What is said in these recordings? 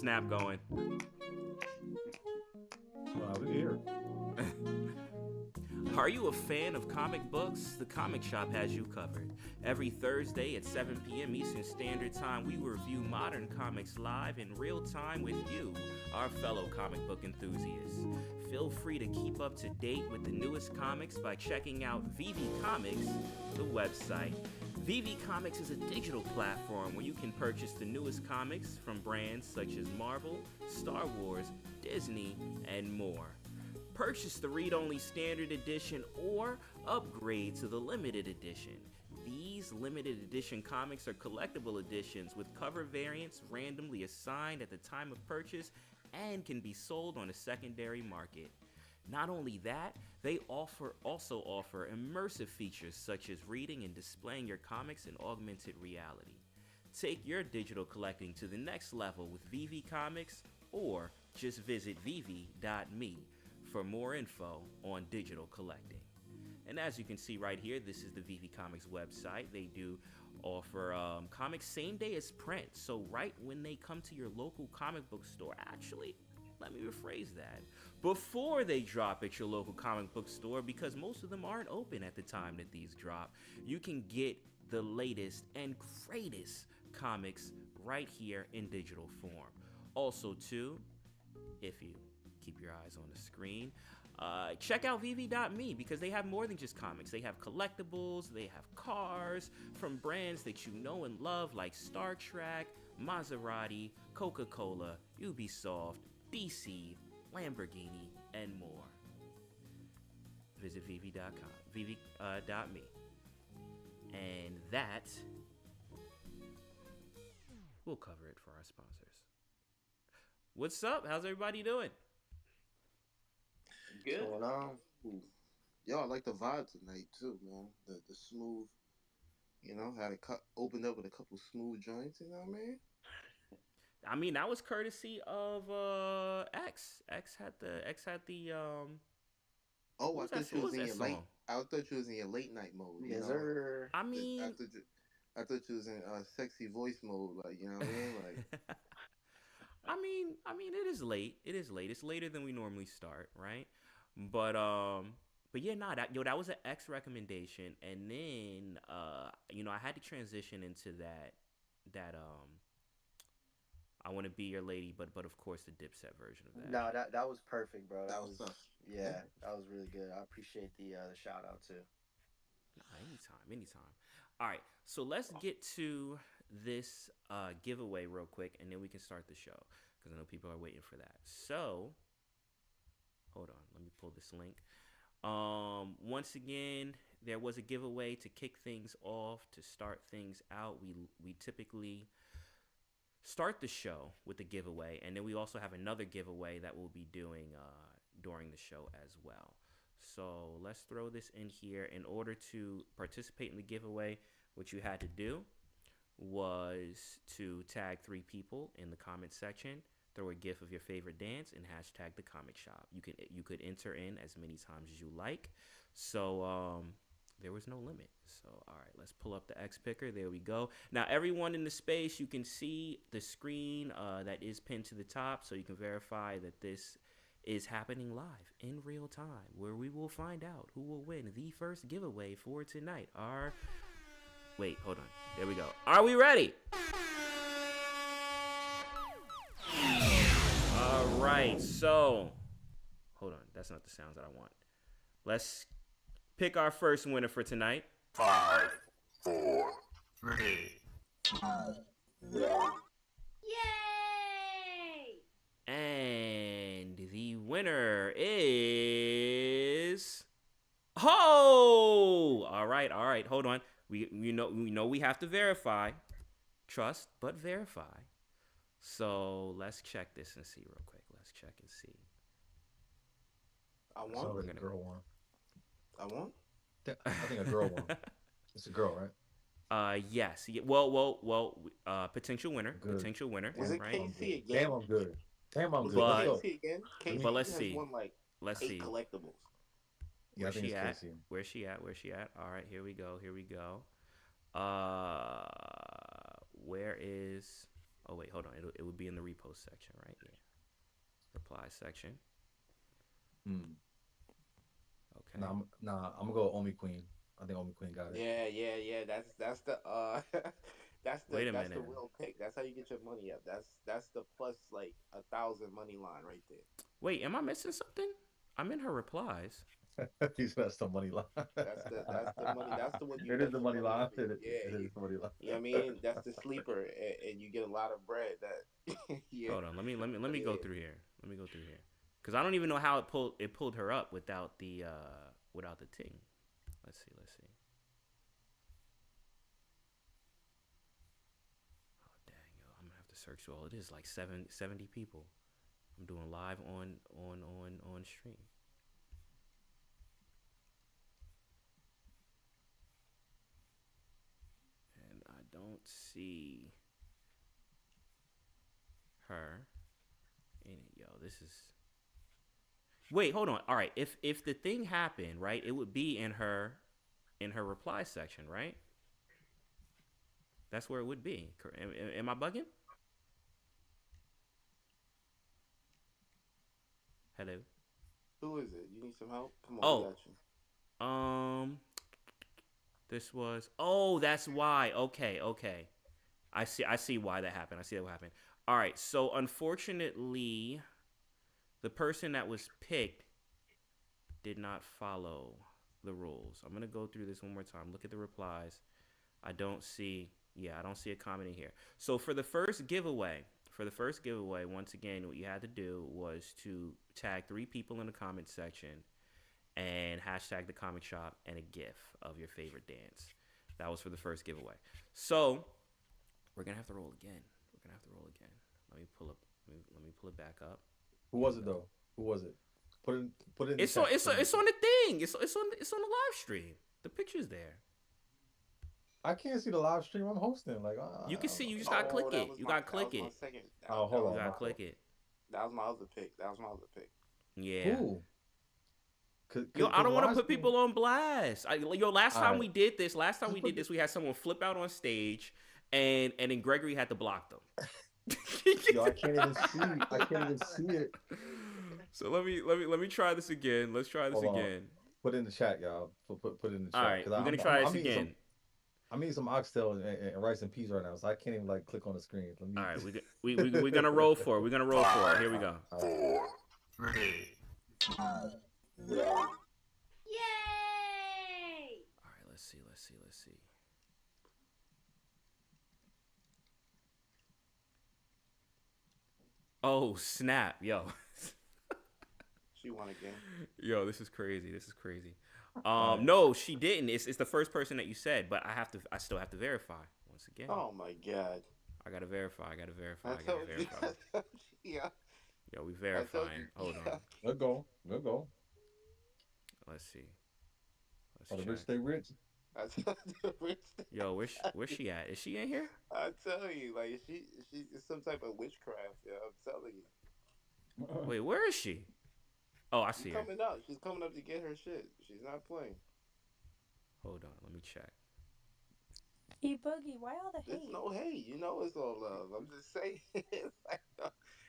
snap going. We're here. Are you a fan of comic books? The Comic Shop has you covered. Every Thursday at 7 p.m. Eastern Standard Time, we review modern comics live in real time with you, our fellow comic book enthusiasts. Feel free to keep up to date with the newest comics by checking out VV Comics, the website. VV Comics is a digital platform where you can purchase the newest comics from brands such as Marvel, Star Wars, Disney, and more. Purchase the read-only standard edition or upgrade to the limited edition. These limited edition comics are collectible editions with cover variants randomly assigned at the time of purchase and can be sold on a secondary market. Not only that, they also offer immersive features such as reading and displaying your comics in augmented reality. Take your digital collecting to the next level with VV Comics, or just visit vv.me for more info on digital collecting. And as you can see right here, this is the VV Comics website. They do offer comics same day as print. So right when they come to your local comic book store, actually, let me rephrase that. Before they drop at your local comic book store, because most of them aren't open at the time that these drop, you can get the latest and greatest comics right here in digital form. Also, too, if you keep your eyes on the screen, check out vv.me because they have more than just comics. They have collectibles, they have cars from brands that you know and love like Star Trek, Maserati, Coca-Cola, Ubisoft, DC, Lamborghini, and more. Visit vv.com, vv.me. And that we'll cover it for our sponsors. What's up? How's everybody doing? Good. What's going on? Yo, I like the vibe tonight too, man. The smooth, had opened up with a couple smooth joints. You know what I mean? I mean, that was courtesy of X. X had the Oh, I thought you was in your late. I thought you was in your late night mode. Yes, sir. I mean, I thought you was in sexy voice mode. Like, you know what I mean? Like, I mean, it is late. It is late. It's later than we normally start, right? But yeah, that was an X recommendation, and then I had to transition into that I Want to Be Your Lady, but of course the Dipset version of that. No, that was perfect, bro. that was Yeah, that was really good. I appreciate the shout out too. Anytime. All right, so let's get to this giveaway real quick, and then we can start the show because I know people are waiting for that. So, hold on, let me pull this link. Once again, there was a giveaway to kick things off, to start things out. We typically start the show with the giveaway, and then we also have another giveaway that we'll be doing during the show as well. So let's throw this in here. In order to participate in the giveaway, what you had to do was to tag 3 people in the comment section, throw a gif of your favorite dance, and hashtag the comic shop. You could enter in as many times as you like. So there was no limit. So all right, let's pull up the X picker. There we go. Now everyone in the space, you can see the screen that is pinned to the top, so you can verify that this is happening live in real time, where we will find out who will win the first giveaway for tonight. Wait, hold on. There we go. Are we ready? All right, so hold on. That's not the sounds that I want. Let's pick our first winner for tonight. 5, 4, 3, 2, 1. Yay! And the winner is all right, hold on. We know we have to verify. Trust but verify. So let's check this and see real quick. Let's check and see. I Sounds want. like a girl one. I want. I think a girl one. It's a girl, right? Yes. Well. Potential winner. Good. Potential winner. Is it Right. KC again? Damn, I'm good. Damn, I'm good. But- Let's go. KC again? KC But let's has see. won like Let's 8 see. collectibles. Yeah, I Where's think she it's at? Casey. Where's she at? Where's she at? All right, here we go. Where is Oh wait, hold on. It would be in the repost section, right? Yeah. Reply section. Hmm. Okay. I'm gonna go with Omi Queen. I think Omi Queen got it. Yeah. That's the Wait a that's the minute. real pick. That's how you get your money up. That's the plus like 1,000 money line right there. Wait, am I missing something? I'm in her replies. He's got some money line. That's the money. That's the one you It is bet the your money money line. on. Yeah, It is the money you know what I line. mean. That's the sleeper, and you get a lot of bread. That yeah, Hold on. Let me go yeah. through here. Let me go through here. Cause I don't even know how it pulled her up without the ting. Let's see. Oh dang, yo, I'm gonna have to search through all. It is like 70 people. I'm doing live on stream. And I don't see her in it. Yo, this is. Wait, hold on. All right, if the thing happened, right, it would be in her reply section, right? That's where it would be. Am I bugging? Hello. Who is it? You need some help? Come on, Oh. we got you. This was. Oh, that's why. Okay. I see why that happened. I see what happened. All right. So unfortunately, the person that was picked did not follow the rules. I'm gonna go through this one more time. Look at the replies. I don't see a comment in here. So for the first giveaway, once again, what you had to do was to tag 3 people in the comment section and hashtag the comic shop and a GIF of your favorite dance. That was for the first giveaway. So we're gonna have to roll again. Let me pull it back up. Who was it though? Who was it? Put it in the It's chat. on the thing. It's on the live stream. The picture's there. I can't see the live stream. I'm hosting. Like You can see. You just gotta click it. You gotta click it. Oh, hold You on. gotta click it. That was my other pick. Yeah. Who? Yo, I don't want to put people on blast. Last time Alright. we did this, we had someone flip out on stage, and then Gregory had to block them. Yo, I can't even see it. So let me try this again. Let's try this Hold on. again. Put it in the chat, y'all. Put it in the chat. All right, 'Cause we're gonna try this eating again. I'm eating some oxtail and rice and peas right now, so I can't even like click on the screen. Let me... All right, we're gonna roll for it. We're gonna roll for it. Here we go. 4, 3, 2, 1. Yay! All right, let's see. Oh snap, yo. She won again. Yo, this is crazy. No, she didn't. It's the first person that you said, but I still have to verify once again. Oh my god. I gotta verify. I told you. Yeah. Yo, we verifying. Hold on. Good go. Let's see. Oh, the Let's rich check. stay rich. I told you. Yo, where's she at? Is she in here? I tell you, like she's some type of witchcraft. Yeah, I'm telling you. Wait, where is she? Oh, I see She's her. coming up. She's coming up to get her shit. She's not playing. Hold on, let me check. E Boogie, why all the There's hate? no hate. You know it's all love. I'm just saying. It's like,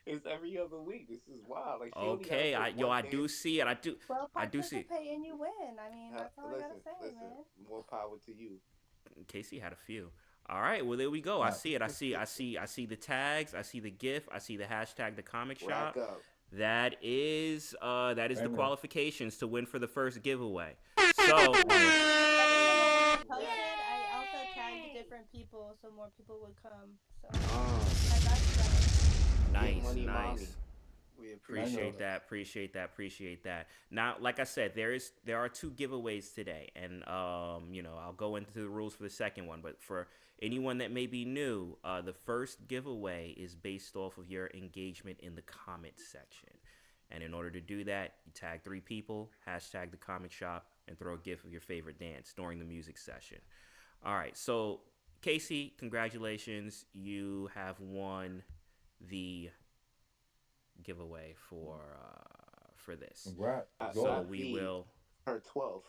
it's every other week. This is wild. Like, she only Okay, gotta put I one do dance. see it. Well, I do see it. participate and you win. I mean, that's all I gotta say, Listen. man. More power to you. Casey had a few. All right, well there we go. I see it. I see the tags. I see the GIF. I see the hashtag the comic shop. Rack up. That is the Amen. qualifications to win for the first giveaway. So Posted, I also tagged different people so more people would come. So I got you guys. nice, Money, mommy. nice. We Appreciate that. Now, like I said, there are 2 giveaways today, and I'll go into the rules for the second one. But for anyone that may be new, the first giveaway is based off of your engagement in the comment section. And in order to do that, you tag 3 people, hashtag the comic shop, and throw a GIF of your favorite dance during the music session. All right, so Casey, congratulations, you have won the giveaway for this. Congrats. So Not we the- will. Her 12th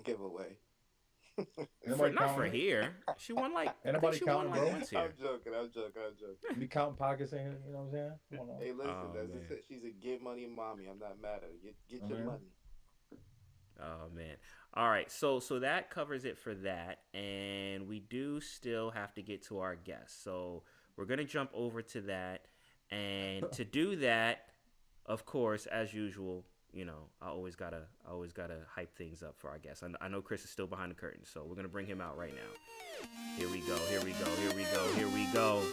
giveaway. Anybody Not for counting? here. She won like. I think Anybody she won counting, like bro? once I'm here. joking. I'm joking. I'm joking. We counting pockets in here. You know what I'm saying? Come on now. Hey, listen. Oh That's man. just it. She's a get money mommy. I'm not mad at her. Get Oh, your man. money. Oh man. All right. So that covers it for that, and we do still have to get to our guests. So we're gonna jump over to that, and to do that, of course, as usual, you know, I always gotta hype things up for our guests. I know Chris is still behind the curtain, so we're gonna bring him out right now. Here we go. Here we go. Here we go. Here we go.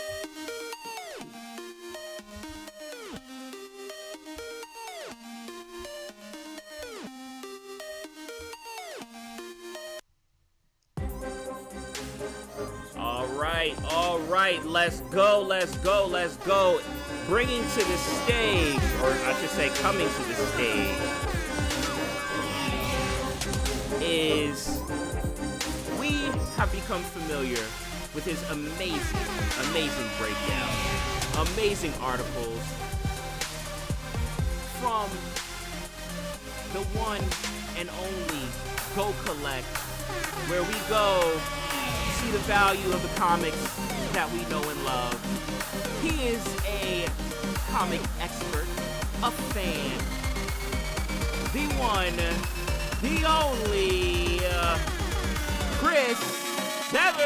All right, let's go. Bringing to the stage, or I should say coming to the stage, is, we have become familiar with his amazing breakdown, amazing articles from the one and only Go Collect, where we go see the value of the comics that we know and love. He is a comic expert, a fan, the one, the only, Chris Severs.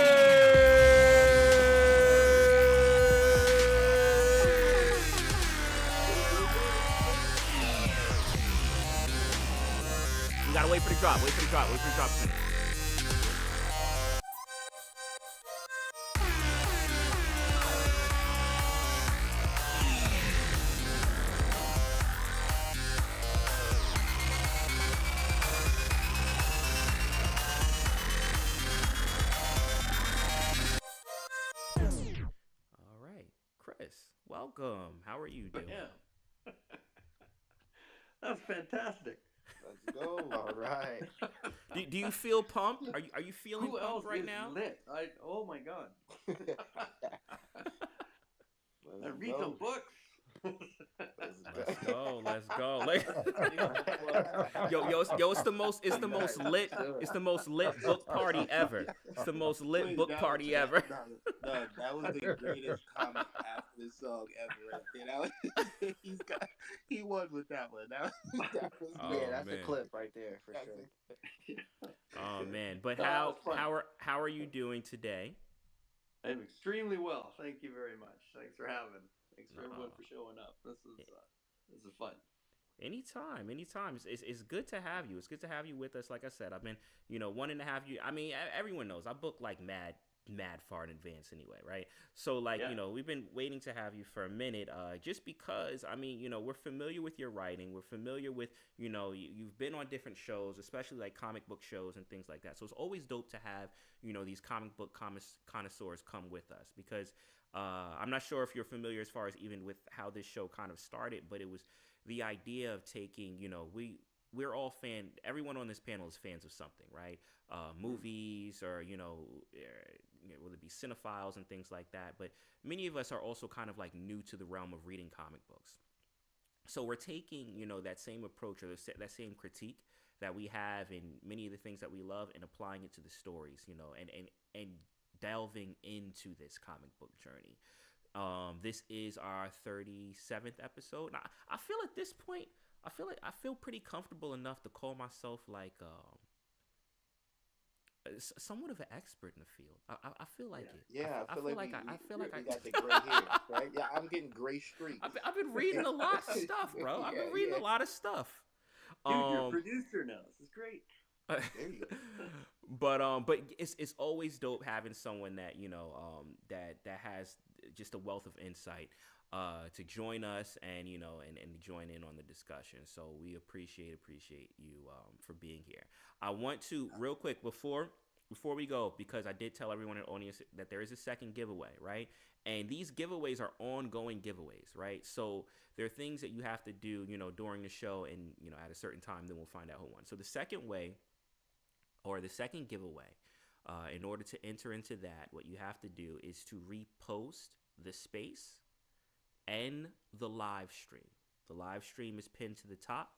We gotta wait for the drop. All right, Chris, welcome. How are you doing? Yeah. That's fantastic. Let's go. All right. Do you feel pumped? Are you feeling Who else pumped right is now? lit? Oh my god. I Let's read go. some books. Let's go. Yo, it's the most lit book party ever. It's the most lit book party ever. No, that was the greatest comment after the song ever. Right there. He won with that one. That was Oh, Yeah, that's man. the clip right there for That's sure. Oh man, but No, how that was fun. how are you doing today? I'm extremely well. Thank you very much. Thanks for having. Thanks for everyone Oh. for showing up. This is fun. Anytime. It's good to have you. It's good to have you with us. Like I said, I've been, wanting to have you. I mean, everyone knows I book like mad far in advance anyway, right? So like, Yeah. we've been waiting to have you for a minute, just because, I mean, we're familiar with your writing. We're familiar with, you've been on different shows, especially like comic book shows and things like that. So it's always dope to have, these comic book connoisseurs come with us, because I'm not sure if you're familiar as far as even with how this show kind of started, but it was the idea of taking, we're all everyone on this panel is fans of something, right? Movies, or, will it be cinephiles and things like that. But many of us are also kind of like new to the realm of reading comic books. So we're taking, that same approach, or that same critique that we have in many of the things that we love, and applying it to the stories, and delving into this comic book journey. This is our 37th episode. Now, I feel at this point, I feel pretty comfortable enough to call myself like somewhat of an expert in the field. I feel like it. Yeah, I feel like I we got the gray hair, right? Yeah, I'm getting gray streaks. I've been reading a lot of stuff, bro. I've been reading a lot of stuff. Dude, you're a producer now. This is great. There you go. But it's always dope having someone that that has just a wealth of insight to join us, and and join in on the discussion. So we appreciate you for being here. I want to real quick before we go, because I did tell everyone in the audience that there is a second giveaway, right? And these giveaways are ongoing giveaways, right? So there are things that you have to do, during the show, and at a certain time, then we'll find out who won. So the second way, or the second giveaway, in order to enter into that, what you have to do is to repost the space and the live stream. The live stream is pinned to the top,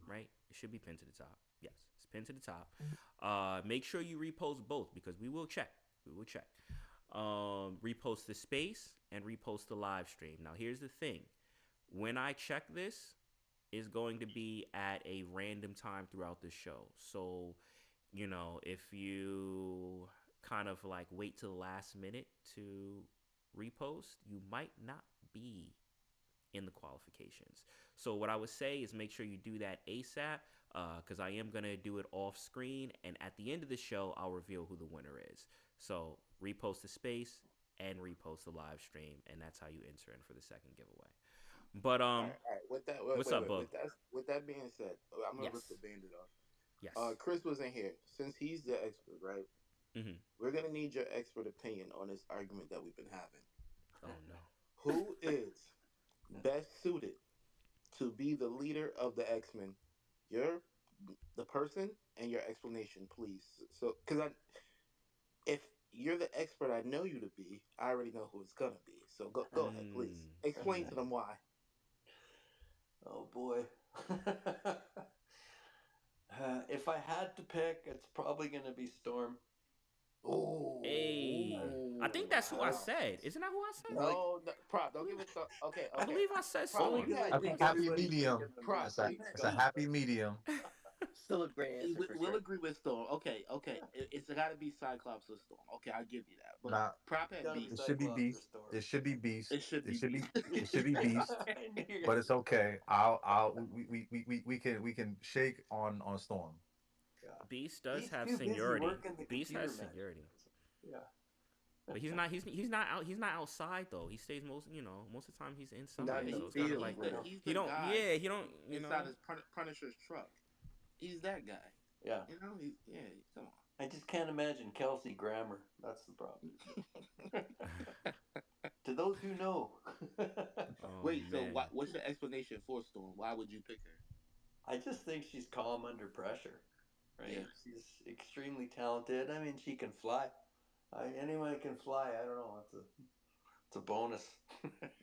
right? It should be pinned to the top. Yes, it's pinned to the top. Make sure you repost both because we will check. We will check. Repost the space and repost the live stream. Now, here's the thing: when I check this, it's going to be at a random time throughout the show. So, if you kind of like wait till the last minute to repost, you might not be in the qualifications. So what I would say is make sure you do that ASAP because I am going to do it off screen. And at the end of the show, I'll reveal who the winner is. So repost the space and repost the live stream. And that's how you enter in for the second giveaway. But all right. With that, what's up, Bug? With that being said, I'm gonna Yes. rip the bandit off. Yes. Chris was in here since he's the expert, right? Mm-hmm. We're gonna need your expert opinion on this argument that we've been having. Oh, no. Who is best suited to be the leader of the X-Men? The person, and your explanation, please. So, because if you're the expert I know you to be, I already know who it's gonna be. So go ahead, please. Explain to them why. Oh boy. If I had to pick, it's probably going to be Storm. Oh, Hey. I think that's who I said. Isn't that who I said? No, Prop, don't give it. Okay. I believe I said Probably Storm. not. I think happy medium. Prop, It's a happy medium. Still a great answer for We'll sure. agree with Storm. Okay. It's got to be Cyclops or Storm. Okay, I'll give you that. But Nah, Prop had Gotta beat. it should be Cyclops or Beast. Storm. It should be Beast. It should be Beast. It should be Beast. But it's okay. We can shake on Storm. Beast does He's have too busy seniority. working the Beast has computer, man. seniority. Yeah. But he's not out. He's not outside though. He stays most of the time he's inside. Not in so the it's kind of field, like bro. He's he the don't. guy Yeah, he don't. inside his Punisher's truck. He's that guy. Yeah. Come on. I just can't imagine Kelsey Grammer. That's the problem. To those who know. Oh, Wait, so man. what's your explanation for Storm? Why would you pick her? I just think she's calm under pressure. Right? Yeah. She's extremely talented. I mean, she can fly. Anyone can fly. I don't know. It's a bonus.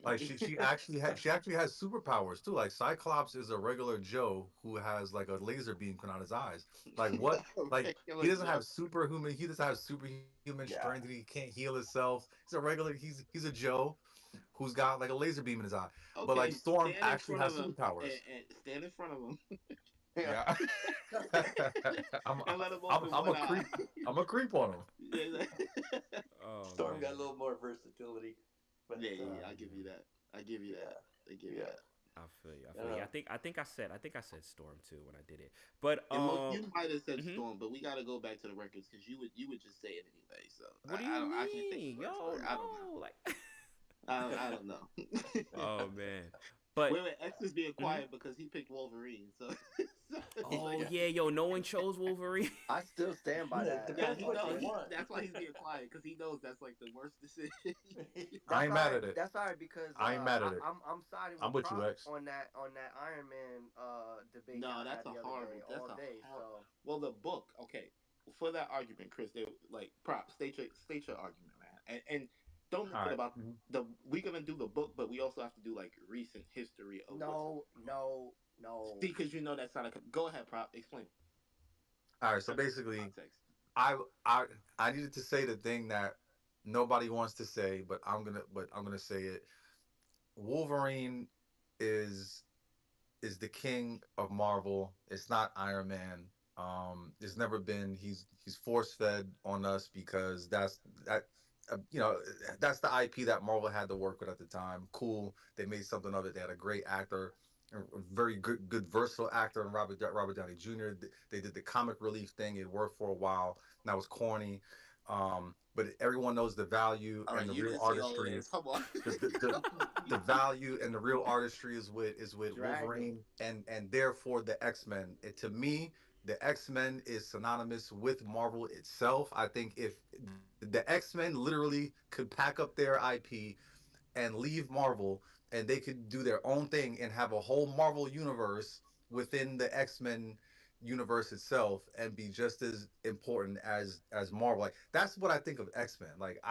Like she actually has superpowers too. Like Cyclops is a regular Joe who has like a laser beam coming out his eyes. Like what? Like he doesn't have superhuman. He doesn't have superhuman Yeah. strength. He can't heal himself. He's a regular. He's a Joe who's got like a laser beam in his eye. But like Storm stand in actually front has of him superpowers. and stand in front of him. Yeah. And let him open I'm one a eye. creep. I'm a creep on him. Oh, Storm man. got a little more versatility. But, Yeah, I'll give you that. I give you that. I feel you. Yeah. I think I said Storm too when I did it. But And look, you might have said mhm. Storm, but we got to go back to the records because you would just say it anyway. So what do I you can't think mean? of Yo, words for it. I don't know. no, like. I don't know. Oh man. But wait, X is being quiet because he picked Wolverine. So. oh yeah, yo, no one chose Wolverine. I still stand by that. Yeah, Depends what you want. that's why he's being quiet because he knows that's like the worst decision. I ain't mad at it. That's all right because I ain't mad at it. I'm siding with, I'm with you, Prop X. on that Iron Man debate. No, y'all that's had a the other horrible. day, That's all a day. horrible. So Well, the book, okay. For that argument, Chris, they like Prop. State your argument, man, and don't All forget right. about we're gonna do the book, but we also have to do like recent history of no. See, because you know that's not a. Go ahead, Prop. Explain. All right. So basically, Context. I needed to say the thing that nobody wants to say, but I'm gonna say it. Wolverine is the king of Marvel. It's not Iron Man. It's never been. He's force fed on us because that's that's the IP that Marvel had to work with at the time. Cool, they made something of it. They had a great actor, a very good versatile actor in Robert Downey Jr. They did the comic relief thing. It worked for a while. That was corny. But everyone knows the value All right, and the you real didn't say all of artistry. this. Come on. The value and the real artistry is with Dragon. Wolverine and therefore the X-Men. To me, the X-Men is synonymous with Marvel itself. I think if the X-Men literally could pack up their IP and leave Marvel and they could do their own thing and have a whole Marvel universe within the X-Men universe itself and be just as important as Marvel. Like that's what I think of X-Men. Like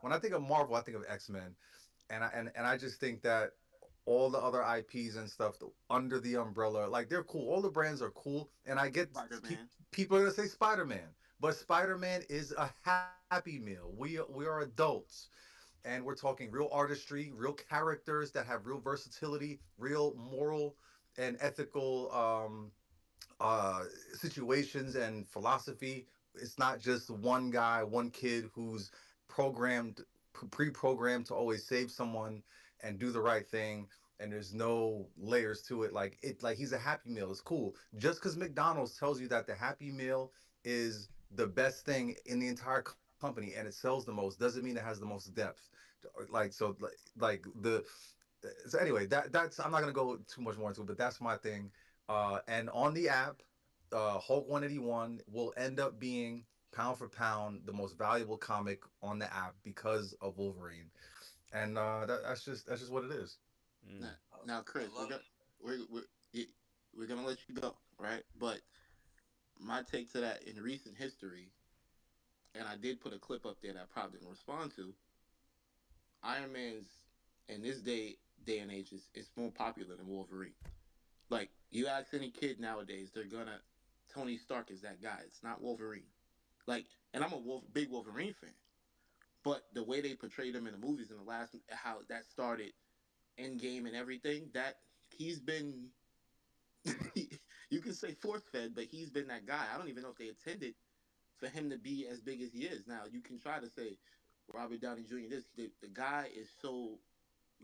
when I think of Marvel, I think of X-Men, and I just think that all the other IPs and stuff under the umbrella. Like they're cool. All the brands are cool, and I get Spider-Man. people are gonna say Spider Man, but Spider Man is a happy meal. We are adults, and we're talking real artistry, real characters that have real versatility, real moral and ethical uh, situations and philosophy. It's not just one guy, one kid who's programmed, pre-programmed to always save someone and do the right thing. And there's no layers to it. Like he's a Happy Meal. It's cool. Just because McDonald's tells you that the Happy Meal is the best thing in the entire company and it sells the most doesn't mean it has the most depth. Like the so anyway, that's I'm not gonna go too much more into it, but that's my thing. And on the app, Hulk 181 will end up being pound for pound the most valuable comic on the app because of Wolverine, and that's just what it is. Mm. Now, now, Chris, I love it. y- we're gonna let you go, right? But my take to that in recent history, and I did put a clip up there that I probably didn't respond to. Iron Man's in this day and age is more popular than Wolverine. Like you ask any kid nowadays, they're gonna Tony Stark is that guy. It's not Wolverine. Like, and I'm a big Wolverine fan, but the way they portrayed him in the movies in the last, how that started Endgame and everything, that he's been, you can say force fed, but he's been that guy. I don't even know if they intended for him to be as big as he is. Now you can try to say Robert Downey Jr. The guy is so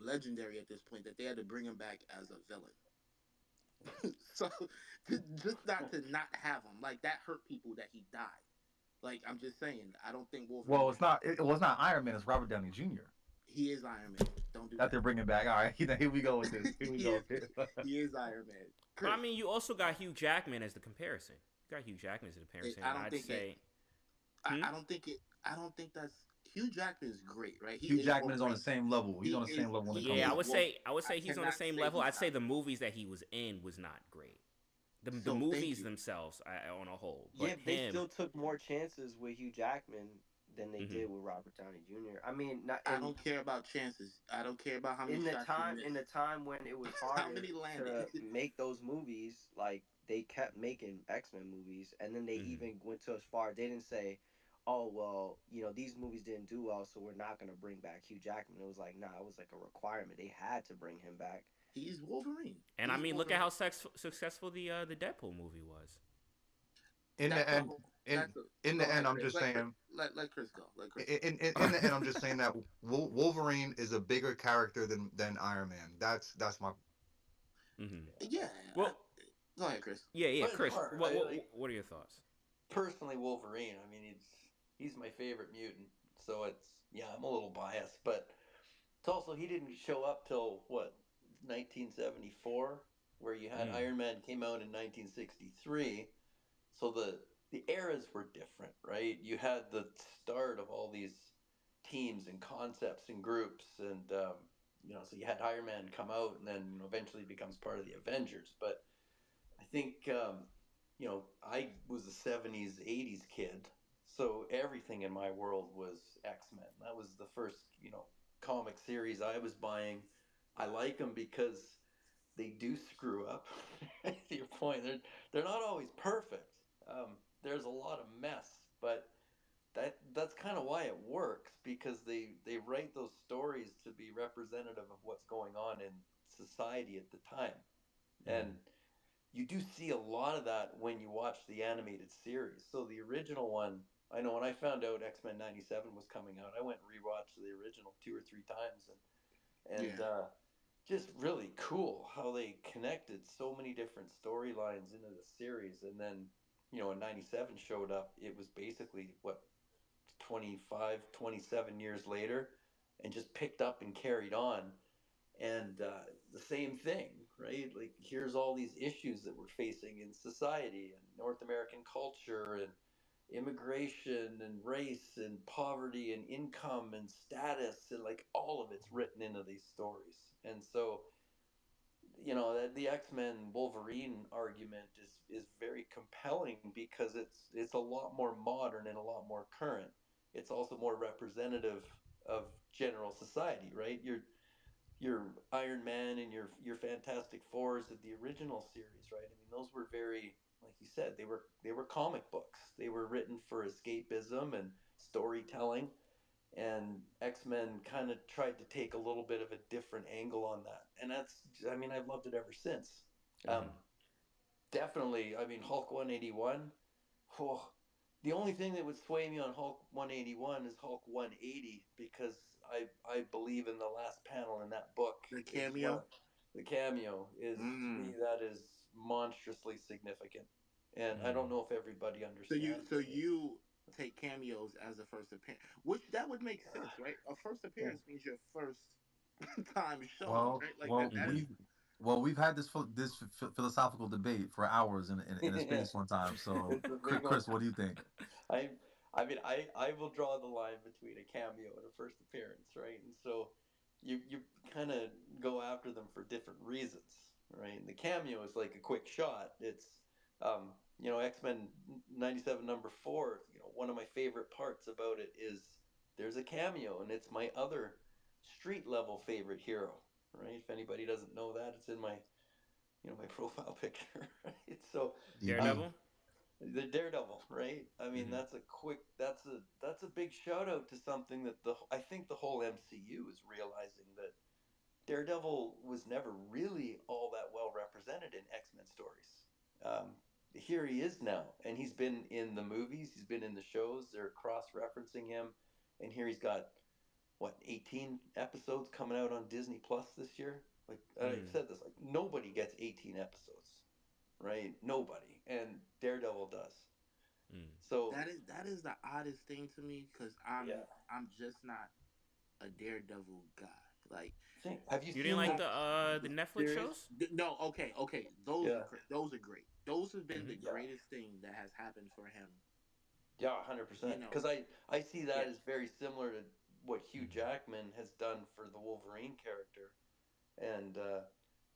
legendary at this point that they had to bring him back as a villain. So just not have him like that hurt people that he died. Like I'm just saying, I don't think Wolverine. Well, it's not Iron Man. It's Robert Downey Jr. He is Iron Man. Don't do that they're that. bringing back. All right, here we go with this. Here we he go. is he is Iron Man. But Chris, I mean, you also got Hugh Jackman as the comparison. You got Hugh Jackman as the comparison. I don't I'd think say. I don't think it. I don't think that's Hugh Jackman is great, right? He Hugh is Jackman is on the Wolverine. same level. He's He on the is. same level when it He comes Yeah, to. I would Wolverine. say I would I say he's on the cannot same say level. he's I'd say not. the movies that he was in was not great. The So thank movies you. themselves on a whole, Yeah, but they him. still took more chances with Hugh Jackman than they Hmm. did with Robert Downey Jr. I mean, not I don't care about chances. I don't care about how many shots you in miss. the time when it was How harder many landed? to make those movies, like they kept making X-Men movies, and then they Hmm. even went to as far, they didn't say, oh well, these movies didn't do well, so we're not going to bring back Hugh Jackman. It was like, nah, it was like a requirement, they had to bring him back. He's Wolverine. And I He's mean, look at Wolverine. how successful the Deadpool movie was. In the That's a end, whole. in That's a. in Go the end, ahead, I'm Chris. just saying. Let Chris go. Let Chris go. In the end, I'm just saying that Wolverine is a bigger character than Iron Man. That's my. Hmm. Yeah. Well, Go ahead, Chris. yeah, But it's Chris. hard. What I what like what are your thoughts? personally Wolverine. I mean, he's my favorite mutant, so it's yeah. I'm a little biased, but it's also he didn't show up till what 1974, where you had Mm. Iron Man came out in 1963. So the eras were different, right? You had the start of all these teams and concepts and groups, and so you had Iron Man come out, and then eventually becomes part of the Avengers. But I think I was a '70s, '80s kid, so everything in my world was X-Men. That was the first comic series I was buying. I like them because they do screw up. To your point, they're not always perfect. There's a lot of mess, but that's kind of why it works, because they write those stories to be representative of what's going on in society at the time. And Hmm. you do see a lot of that when you watch the animated series. So the original one, I know when I found out X-Men '97 was coming out, I went and rewatched the original 2 or 3 times, and Yeah. just really cool how they connected so many different storylines into the series. And then when '97 showed up, it was basically what 25, 27 years later, and just picked up and carried on. And the same thing, right? Like, here's all these issues that we're facing in society and North American culture and immigration and race and poverty and income and status, and like all of it's written into these stories. And so the X-Men Wolverine argument is very compelling because it's a lot more modern and a lot more current. It's also more representative of general society, right? your Iron Man and your Fantastic Fours of the original series, right? I mean, those were very, like you said, they were comic books. They were written for escapism and storytelling, and X-Men kind of tried to take a little bit of a different angle on that. And that's, I mean, I've loved it ever since. Um, Mhm. Definitely, I mean, Hulk 181. Oh, the only thing that would sway me on Hulk 181 is Hulk 180, because I believe in the last panel in that book The is one cameo. of the cameo is, to me, that is monstrously significant, and I don't know if everybody understands So it. you take cameos as a first appearance, which that would make sense, right? A first Yeah. appearance means your first time showing, Well, right? Like well, that is. we've had this philosophical debate for hours in a Yeah, space one time. So, it's a big one. Chris, what do you think? I I mean I will draw the line between a cameo and a first appearance, right? And so you kind of go after them for different reasons, right? And the cameo is like a quick shot. It's X-Men 97 number 4, one of my favorite parts about it is there's a cameo, and it's my other street level favorite hero, right? If anybody doesn't know that, it's in my profile picture, right? So um, DB. Daredevil. the Daredevil, right? I mean, Mhm. that's a big shout out to something that I think the whole MCU is realizing, that Daredevil was never really all that well represented in X-Men stories. Here he is now, and he's been in the movies, he's been in the shows. They're cross-referencing him, and here he's got what, 18 episodes coming out on Disney Plus this year. Like I've Mm. said this, like nobody gets 18 episodes, right? Nobody, and Daredevil does. Mm. So That is the oddest thing to me because yeah, I'm just not a Daredevil guy. Like, have you You didn't seen like I, the the Netflix series? shows? no, okay, Yeah, those are great. Those have been the Mhm. yeah, greatest thing that has happened for him. yeah, 100%. You know, Because I see yeah, that as very similar to what Hugh Mhm. Jackman has done for the Wolverine character, and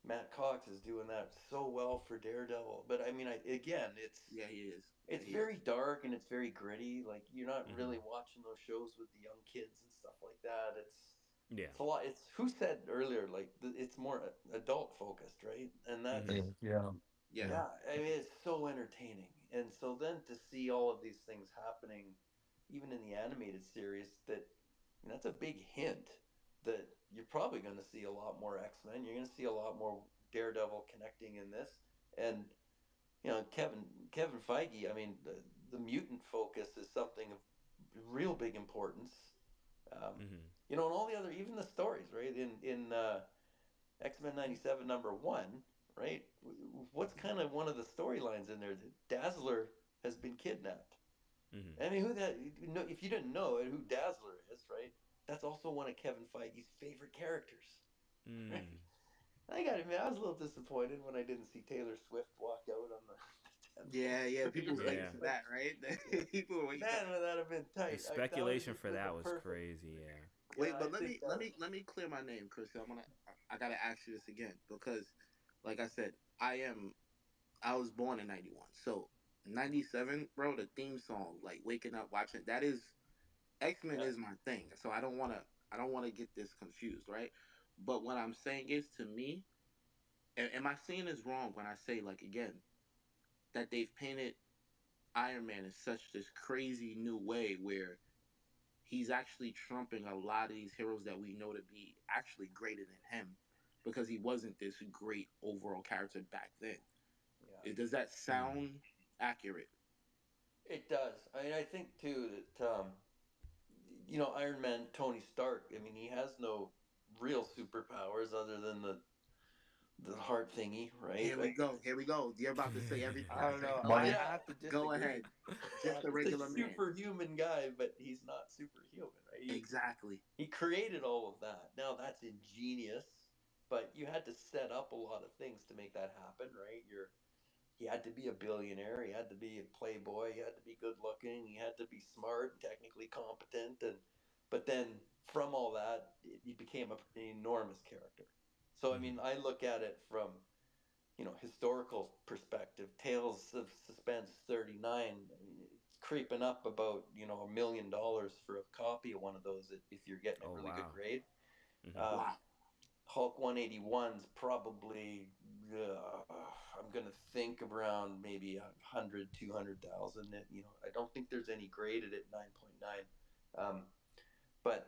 Matt Cox is doing that so well for Daredevil. But I mean, again, yeah, he is. Yeah, it's he is. very dark and it's very gritty. Like, you're not Mhm. really watching those shows with the young kids and stuff like that. Yeah. It's a lot. It's, who said earlier, like it's more adult focused, right? And that's, Mhm. Yeah, Yeah, yeah. yeah, I mean, it's so entertaining. And so then to see all of these things happening, even in the animated series, that's a big hint that you're probably going to see a lot more X-Men. You're going to see a lot more Daredevil connecting in this. And Kevin Feige, I mean, the mutant focus is something of real big importance. Um, Mhm. and all the other, even the stories, right? In X-Men 97 number 1, right? What's kind of one of the storylines in there? That Dazzler has been kidnapped. Mhm. I mean, if you didn't know who Dazzler is, right? That's also one of Kevin Feige's favorite characters, right? Mm. I got to admit, I was a little disappointed when I didn't see Taylor Swift walk out on the 10th yeah. People was one. waiting Yeah. for But that, right? yeah, People were waiting for man, that. would that have been The tight? That would have speculation just for been the that was perfect. crazy. Yeah. Wait, Yeah, I but let think me that let was. me let me clear my name, Chris. I gotta ask you this again because, like I said, I was born in '91, so '97, bro. The theme song, like waking up watching, that is X Men Yeah. is my thing. So I don't wanna get this confused, right? But what I'm saying is, to me, am I saying this wrong when I say, like, again, that they've painted Iron Man in such this crazy new way where he's actually trumping a lot of these heroes that we know to be actually greater than him because he wasn't this great overall character back then. Yeah. Does that Mm. sound accurate? It does. I mean, I think too that Iron Man, Tony Stark. I mean, he has no real superpowers other than the heart thingy, right? Here we go. Here we go. You're about to say everything I I don't say. know. Go I Money. ahead. have to Go disagree. ahead. Just a He's a regular man. superhuman guy, but he's not superhuman, right? Exactly. He created all of that. Now that's ingenious, but you had to set up a lot of things to make that happen, right? He had to be a billionaire. He had to be a playboy. He had to be good looking. He had to be smart and technically competent. But then from all that, he became an enormous character. So I Mhm. mean, I look at it from historical perspective. Tales of Suspense 39, creeping up about $1 million for a copy of one of those if you're getting a Oh really good wow. grade. Mhm. Um, Wow. Hulk 181's probably, I'm going to think around maybe 100, 200,000. I don't think there's any graded at 9.9. But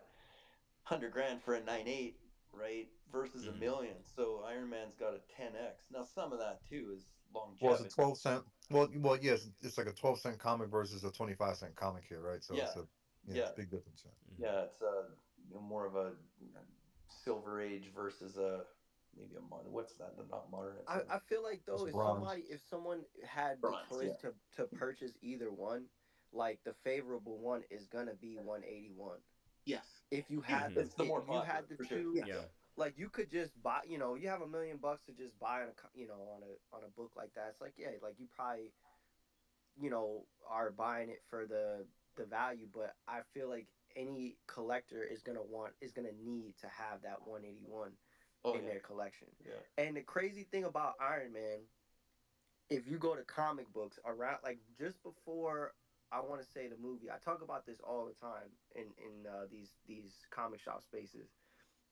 100 grand for a 9.8, right? Versus a Mm-hmm. million. So Iron Man's got a 10x. Now, some of that too is Well, it's a longevity. 12 cent. Well, yes, it's like a 12-cent comic versus a 25-cent comic here, right? So Yeah. it's a it's Yeah. a big difference. Yeah. Yeah. It's more of a Silver Age versus a maybe a modern. What's that? Not modern. It's I feel like It's though, bronze. if someone had the bronze. choice Yeah. to purchase either one, like the favorable one is gonna be 181. Yes. If you Easily. had the It's the more if you popular had the for sure. two, Yes. Yeah. like you could just buy, you have $1 million to just buy on a book like that. It's like, yeah, like you probably are buying it for the value, but I feel like any collector is gonna need to have that 181 Oh in yeah. their collection. Yeah. And the crazy thing about Iron Man, if you go to comic books around, like just before, I want to say the movie, I talk about this all the time in these comic shop spaces,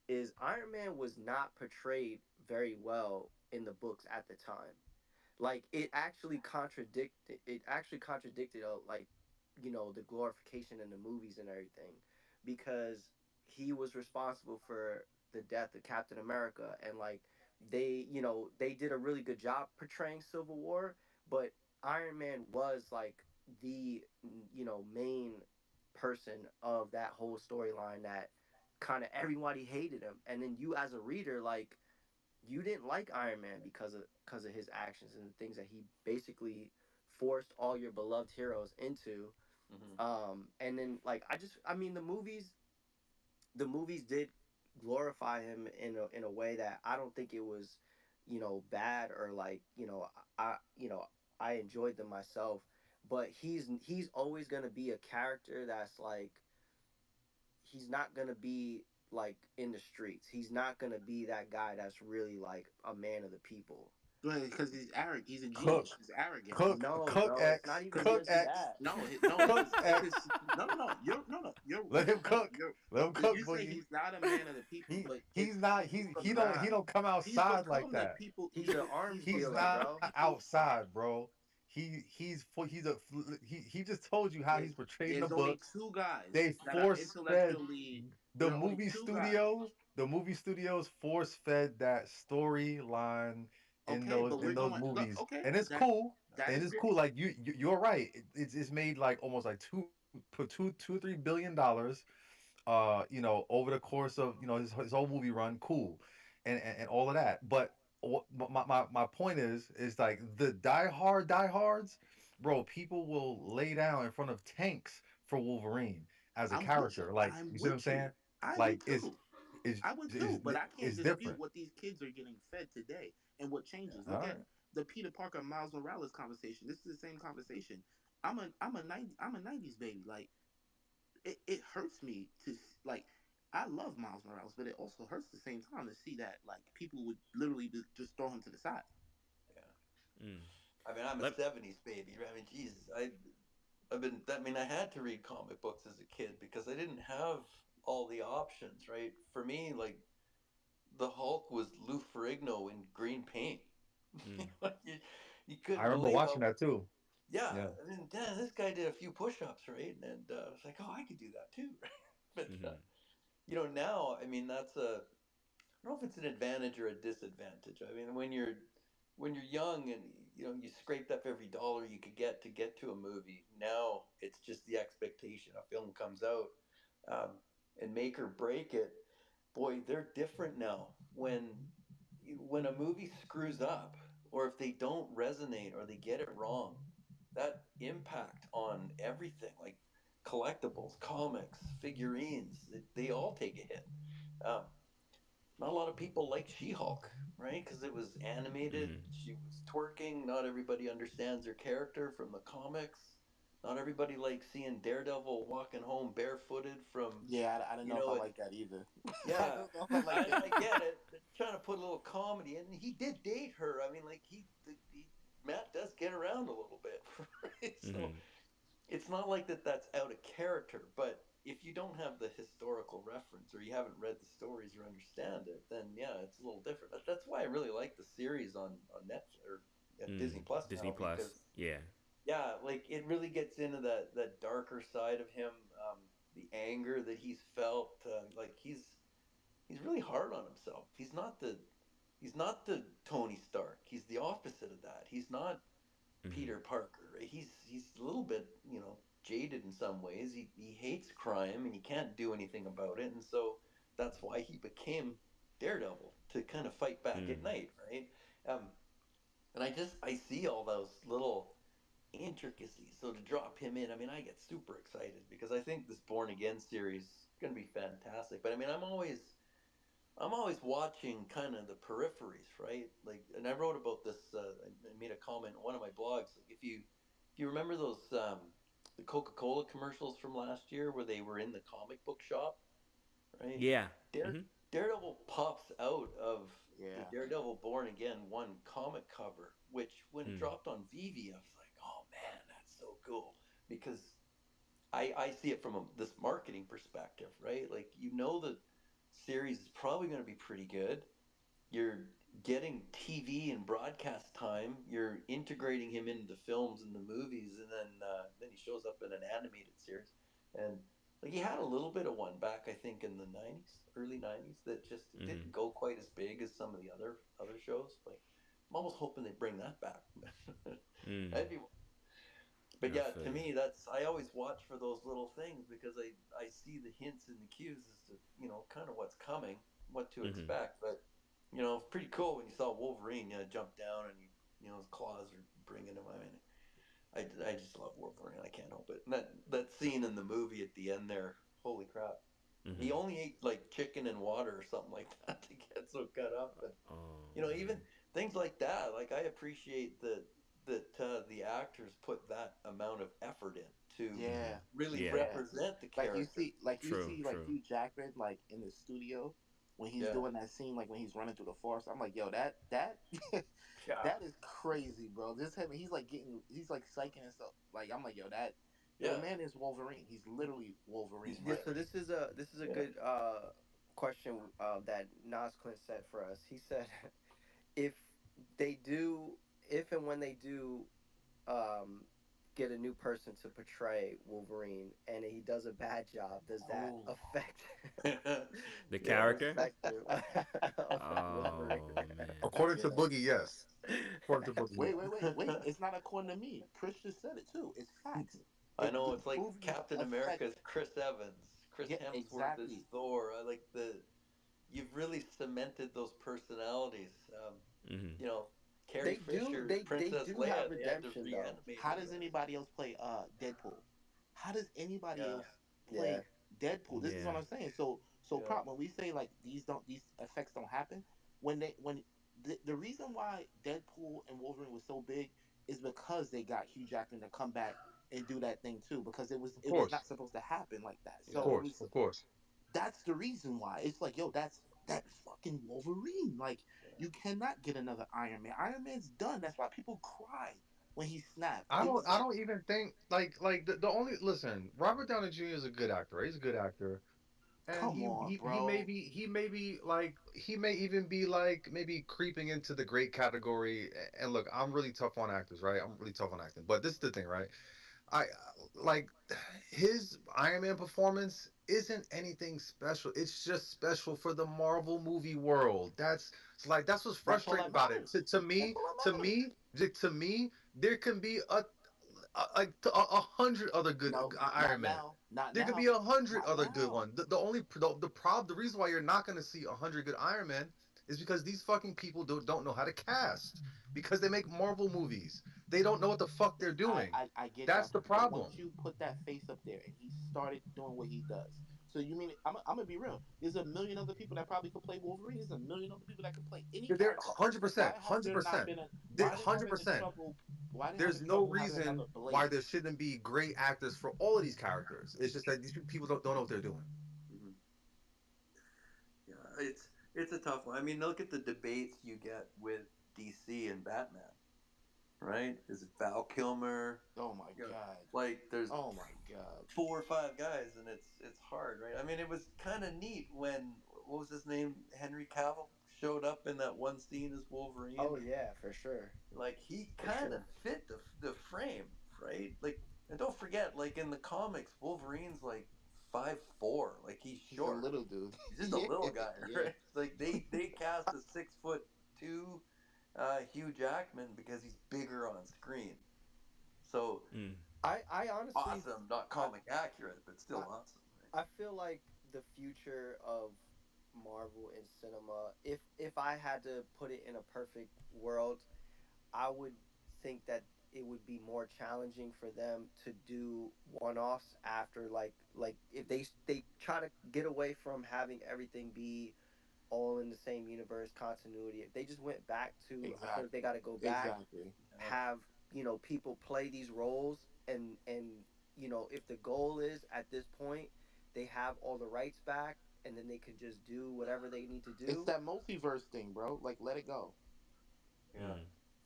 is Iron Man was not portrayed very well in the books at the time. Like it actually contradicted like the glorification in the movies and everything, because he was responsible for the death of Captain America, and like they did a really good job portraying Civil War, but Iron Man was like the main person of that whole storyline that kind of everybody hated him, and then you as a reader, like, you didn't like Iron Man because of his actions and the things that he basically forced all your beloved heroes into. Hmm. And then like I mean the movies did glorify him in a way that I don't think it was bad, or like I I enjoyed them myself, but he's always going to be a character that's like, he's not gonna be like in the streets. He's not gonna be that guy that's really like a man of the people. Because he's arrogant. He's a Cook, genius. He's arrogant. No, Cook bro, it's not X, even Cook just X, that. No, no, Cook it's X. no, no, no. You're no, no. You're Let him no, cook. you're. Let him If cook, you say Boogie. he's not a man of the people, He but he's not his he facade, don't come he's outside like become the that. people. He's an arms He's He's dealer, become the not bro. people. outside, bro. He's a he just told you how There's, he's portrayed in the there's only books. two guys They that are force fed intellectually. the There are only movie two guys. studios. The movie studios force fed that storyline Okay, but in we're those going. Look, movies, okay, and it's that cool. that And is it's great. cool. Like you're right. It's made like almost like $2 or $3 billion. Over the course of his whole movie run, cool, and all of that. But my point is like the diehards, bro. People will lay down in front of tanks for Wolverine as a I'm with you. character. Like, I'm you see what I'm with you. saying? I Like, would too. I would too, but I can't is dispute different. what these kids are getting fed today and what changes. All Look at right. the Peter Parker Miles Morales conversation. This is the same conversation. I'm a 90s baby. Like it hurts me to like I love Miles Morales, but it also hurts at the same time to see that like people would literally just throw him to the side. Yeah. Mm. I mean, I'm a Let. '70s baby. I mean, Jesus, I've been. I mean, I had to read comic books as a kid because I didn't have all the options. Right? For me, like the Hulk was Lou Ferrigno in green paint. Mm. You I couldn't remember believe watching how. that too. Yeah, Yeah. I mean, damn, this guy did a few push-ups, right? And I was like, oh, I could do that too. But Mm-hmm. now, I mean, that's a. I don't know if it's an advantage or a disadvantage. I mean, when you're young and you scraped up every dollar you could get to a movie. Now it's just the expectation. A film comes out, um, and make or break it. Boy, they're different now. When a movie screws up, or if they don't resonate, or they get it wrong, that impact on everything, like collectibles, comics, figurines, they all take a hit. Um, Not a lot of people like She-Hulk, right? Because it was animated. Mm-hmm. She was twerking. Not everybody understands her character from the comics. Not everybody likes seeing Daredevil walking home barefooted from, Yeah, I don't you know if I know, like that either. I yeah. don't know if I like I that. get it. They're trying to put a little comedy in. He did date her. I mean, like Matt does get around a little bit, right? So Mm-hmm. it's not like that's out of character. But if if you don't have the historical reference or you haven't read the stories or understand it, then yeah, it's a little different. That's why I really like the series on Netflix or Disney Plus Disney now, Plus. because Yeah. yeah, like it really gets into that darker side of him, the anger that he's felt. Like he's really hard on himself. He's not the Tony Stark. He's the opposite of that. He's not Mm-hmm. Peter Parker. Right? He's a little bit, jaded in some ways. He hates crime and he can't do anything about it, and so that's why he became Daredevil, to kind of fight back at Mm. night, right? Um, and I see all those little intricacies. So to drop him in, I mean, I get super excited because I think this Born Again series is going to be fantastic. But I mean, I'm always watching kind of the peripheries, right? Like, and I wrote about this. I made a comment on one of my blogs. Like, if you remember those the Coca-Cola commercials from last year where they were in the comic book shop, right? Yeah. Dare, Mm-hmm. Daredevil pops out of the Yeah. Daredevil Born Again one comic cover, which when it Mm. dropped on Vivi, I was like, oh man, that's so cool because I see it from this marketing perspective, right? Like, the series is probably going to be pretty good. You're getting TV and broadcast time. You're integrating him into the films and the movies, and then he shows up in an animated series. And like he had a little bit of one back, I think, in the '90s, early '90s, that just Mm-hmm. didn't go quite as big as some of the other shows. Like I'm almost hoping they bring that back. Mm. That'd be but I yeah, feel to you. me, I always watch for those little things because I see the hints and the cues as to kind of what's coming, what to Mm-hmm. expect. But it's pretty cool when you saw Wolverine jump down and his claws are bringing him. I mean, I just love Wolverine. I can't help it. And that scene in the movie at the end there, holy crap! Mm-hmm. He only ate like chicken and water or something like that to get so cut up. And Oh even man. things like that. Like I appreciate that the actors put that amount of effort in to Mm-hmm. Yeah. really Yeah. Yeah. represent the Like you character. see, like you True. see, like True. Hugh Jackman, like in the studio when he's Yeah, doing that scene, like when he's running through the forest. I'm like, yo, that yeah, that is crazy, bro. This him, he's like psyching himself. Like I'm like, yo, the yeah. man is Wolverine. He's literally Wolverine, He's Yeah, right? so different. this is a Yeah. good question that Nas Clint said for us. He said if they do, if and when they do um, get a new person to portray Wolverine and he does a bad job, does that Oh, affect The Yeah. character. perspective of Wolverine? Oh man. According yeah. to Boogie, yes. According to Boogie, Wait, yes. wait, wait, wait. It's not according to me. Chris just said it too. It's facts. I know These it's like movies Captain affect. America's Chris Evans, Chris Yeah, Hemsworth as exactly. Thor. I like you've really cemented those personalities. Mm-hmm. You know, Carrie They do Fisher's they Princess do have Leia. They had to redemption though. reanimate How her. does anybody else play Deadpool? How does anybody Yeah, else Yeah. play Deadpool? This is Yeah. what I'm saying. So yeah, prop when we say like these effects don't happen when the reason why Deadpool and Wolverine was so big is because they got Hugh Jackman to come back and do that thing too because Of it was course, not supposed to happen like that. of yeah. So it course, was of course. that's the reason why. It's like, yo, that's fucking Wolverine. Like, you cannot get another Iron Man. Iron Man's done. That's why people cry when he snapped. I It don't was I don't even think like the only listen, Robert Downey Jr. is a good actor, right? He's a good actor. And come on, bro. he may be like he may even be like maybe creeping into the great category. And look, I'm really tough on actors, right? I'm really tough on acting. But this is the thing, right? I like his Iron Man performance isn't anything special. It's just special for the Marvel movie world. That's what's That's all frustrating that about it. matters. To That's me, all to that matters. me, to me, there can be a hundred other good No, Iron not Man. now. Not There could be now. 100 Not other good now. ones. The reason why you're not going to see 100 good Iron Man is because these fucking people don't know how to cast because they make Marvel movies. They don't know what the fuck they're doing. I get That's that the part. But once problem. you put that face up there and he started doing what he does, so you mean I'm gonna be real? There's a million other people that probably could play Wolverine. There's a million other people that could play any They're character. 100%, Why has there not 100%. been a? They're Why are they having the 100%. trouble? Why are they There's having no trouble having reason another why Blade? there shouldn't be great actors for all of these characters. It's just that these people don't know what they're doing. Mhm. Yeah, it's a tough one. I mean, look at the debates you get with DC and Batman. right? Is it Val Kilmer? Oh my You know, god. like there's Oh my god. 4 or 5 guys, and it's hard, right? I mean, it was kind of neat when what was his name, Henry Cavill showed up in that one scene as Wolverine. Oh yeah, for sure. Like he For kind of sure. fit the frame, right? Like, and don't forget, like in the comics, Wolverine's like 5'4", like he's He's a short. little dude. He's just a little guy, Yeah. right? Like they cast a 6'2" Hugh Jackman because he's bigger on screen. So Mm. I honestly awesome, not comic accurate, but still I, awesome. Right? I feel like the future of Marvel and cinema, if I had to put it in a perfect world, I would think that it would be more challenging for them to do one-offs after like if they try to get away from having everything be all in the same universe continuity. If they just went back to, I think Exactly. they got to go back, Exactly. have people play these roles, and if the goal is at this point they have all the rights back, and then they can just do whatever they need to It's do. that multiverse thing, bro. Like, let it go. Yeah. Mm.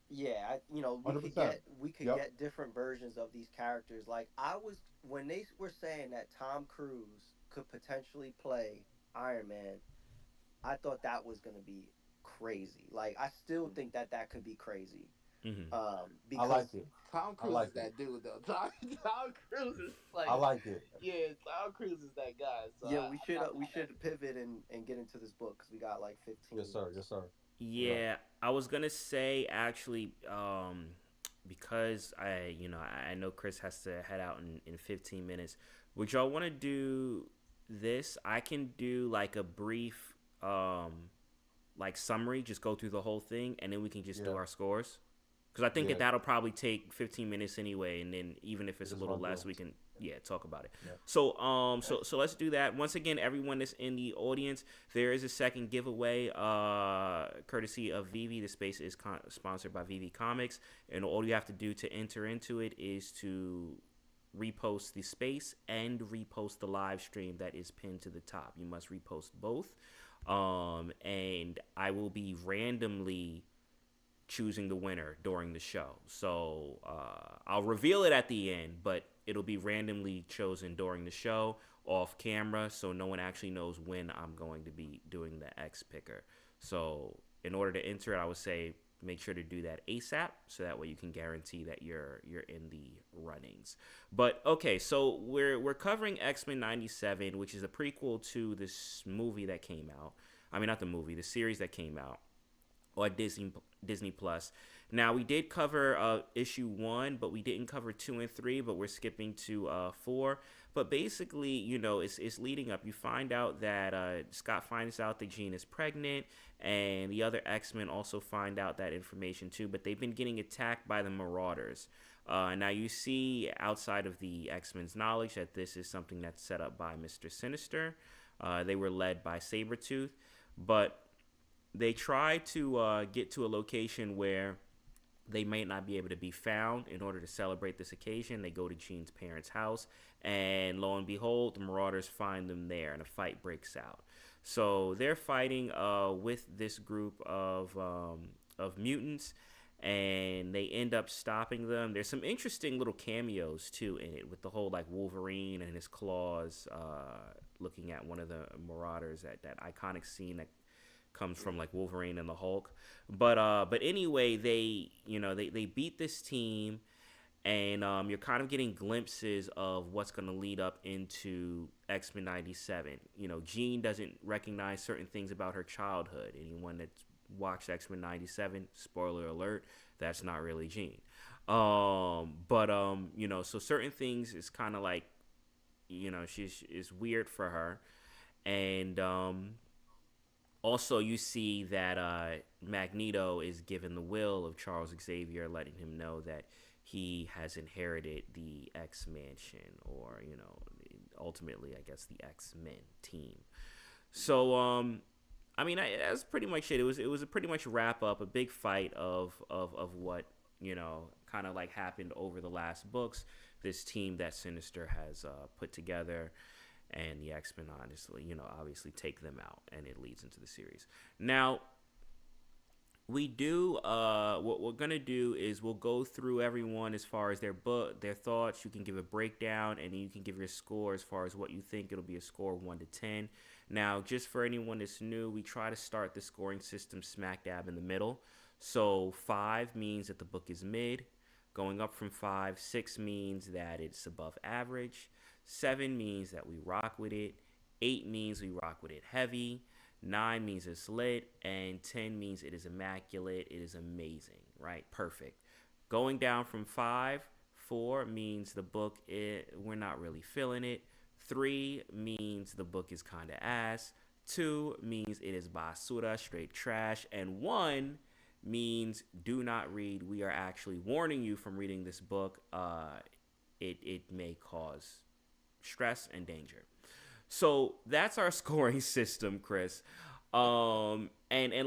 Yeah, we could 100%. Yep. get different versions of these characters. Like I was when they were saying that Tom Cruise could potentially play Iron Man, I thought that was gonna be crazy. Like I still think that that could be crazy. Mm-hmm. I Because like it. Tom I Cruise like is that it. dude, though. Tom Cruise is like, I like it. yeah, Tom Cruise is that guy. So yeah, I'm not we mad at should pivot and get into this book because we got like 15 Yes, sir. minutes. Yes, sir. Yeah, I was gonna say actually, because I know Chris has to head out in 15 minutes. Would y'all want to do this? I can do like a brief, like summary, just go through the whole thing, and then we can just do Yeah. our scores. Because I think Yeah. that'll probably take 15 minutes anyway, and then even if it's a Just little run less, through. we can talk about it. Yeah. So let's do that. Once again, everyone that's in the audience, there is a second giveaway, courtesy of Vivi. The space is sponsored by Vivi Comics, and all you have to do to enter into it is to repost the space and repost the live stream that is pinned to the top. You must repost both, and I will be randomly choosing the winner during the show. So I'll reveal it at the end, but it'll be randomly chosen during the show off camera, so no one actually knows when I'm going to be doing the X picker. So in order to enter it, I would say make sure to do that ASAP, so that way you can guarantee that you're in the runnings. But okay, so we're covering X-Men 97, which is a prequel to this movie that came out. I mean, not the movie, the series that came out on Disney Plus. Now we did cover issue 1, but we didn't cover 2 and 3, but we're skipping to 4. But basically, it's leading up. You find out that Scott finds out that Jean is pregnant, and the other X-Men also find out that information too. But they've been getting attacked by the Marauders. Now you see outside of the X-Men's knowledge that this is something that's set up by Mr. Sinister. They were led by Sabretooth, but they try to get to a location where they might not be able to be found. In order to celebrate this occasion, they go to Jean's parents' house, and lo and behold, the Marauders find them there, and a fight breaks out. So they're fighting with this group of mutants, and they end up stopping them. There's some interesting little cameos too in it, with the whole like Wolverine and his claws looking at one of the Marauders, that iconic scene that comes from like Wolverine and the Hulk. But anyway, they beat this team, and you're kind of getting glimpses of what's going to lead up into X-Men 97. Jean doesn't recognize certain things about her childhood. Anyone that's watched X-Men 97, spoiler alert, that's not really Jean. So certain things is kind of like, is weird for her. And also, you see that Magneto is given the will of Charles Xavier, letting him know that he has inherited the X-Mansion, or, ultimately, I guess, the X-Men team. So, that's pretty much it. It was a pretty much wrap up, a big fight of what, kind of like happened over the last books. This team that Sinister has put together. And the X-Men, honestly, obviously take them out, and it leads into the series. Now, We do. What we're gonna do is we'll go through everyone as far as their book, their thoughts. You can give a breakdown, and then you can give your score as far as what you think. It'll be a score of 1 to 10. Now, just for anyone that's new, we try to start the scoring system smack dab in the middle. So 5 means that the book is mid. Going up from 5, 6 means that it's above average. 7 means that we rock with it. 8 means we rock with it heavy. 9 means it's lit, and 10 means it is immaculate. It is amazing, right? Perfect. Going down from 5, 4 means the book, we're not really feeling it. 3 means the book is kind of ass. 2 means it is basura, straight trash. And 1 means do not read. We are actually warning you from reading this book. It may cause stress and danger. So that's our scoring system, Chris. And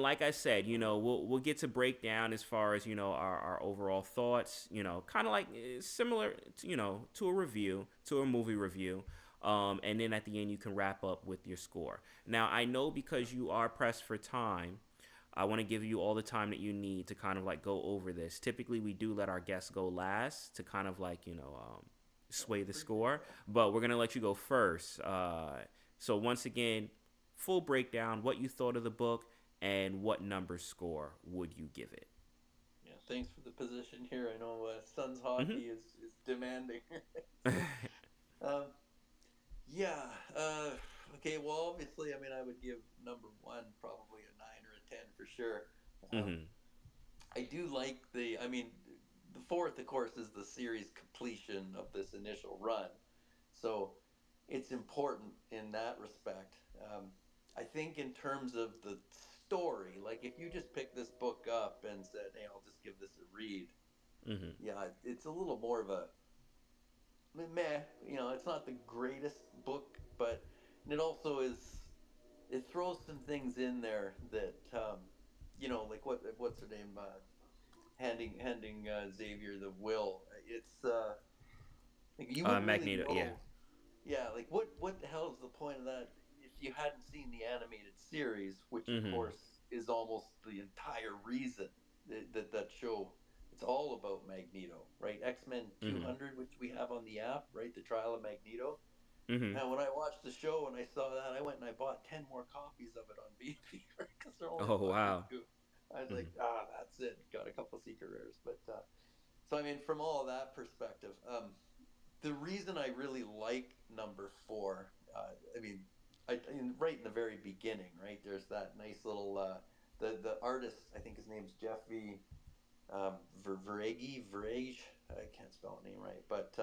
like I said, we'll get to break down as far as our overall thoughts. Kind of like similar, to a review, to a movie review. And then at the end you can wrap up with your score. Now I know because you are pressed for time, I want to give you all the time that you need to kind of like go over this. Typically we do let our guests go last to kind of like sway the score, but we're gonna let you go first. So once again, full breakdown, what you thought of the book, and what number score would you give it? Yeah, thanks for the position here. I know Suns hockey is demanding. um, yeah. Okay. Well, obviously, I mean, I would give number 1 probably a 9 or a 10 for sure. Mm-hmm. I do like I mean, the fourth, of course, is the series completion of this initial run. So it's important in that respect. I think in terms of the story, like if you just pick this book up and said, "Hey, I'll just give this a read," Mm-hmm. yeah, it's a little more of a meh. It's not the greatest book, but it also is. It throws some things in there that, like what's her name, handing Xavier the will. It's like you wouldn't really Magneto, yeah. know. Yeah, like what the hell is the point of that if you hadn't seen the animated series, which of Mm-hmm. course is almost the entire reason that show. It's all about Magneto, right? X-Men Mm-hmm. 200, which we have on the app, right? The Trial of Magneto. Mm-hmm. And when I watched the show and I saw that, I went and I bought 10 more copies of it on BB because they're only Oh a buck or wow. two. I was like, Mm-hmm. that's it. Got a couple secret rares, but so I mean, from all of that perspective, the reason I really like number 4, I mean, right in the very beginning, right? There's that nice little the artist. I think his name's Jeff V. Verage. I can't spell the name right, but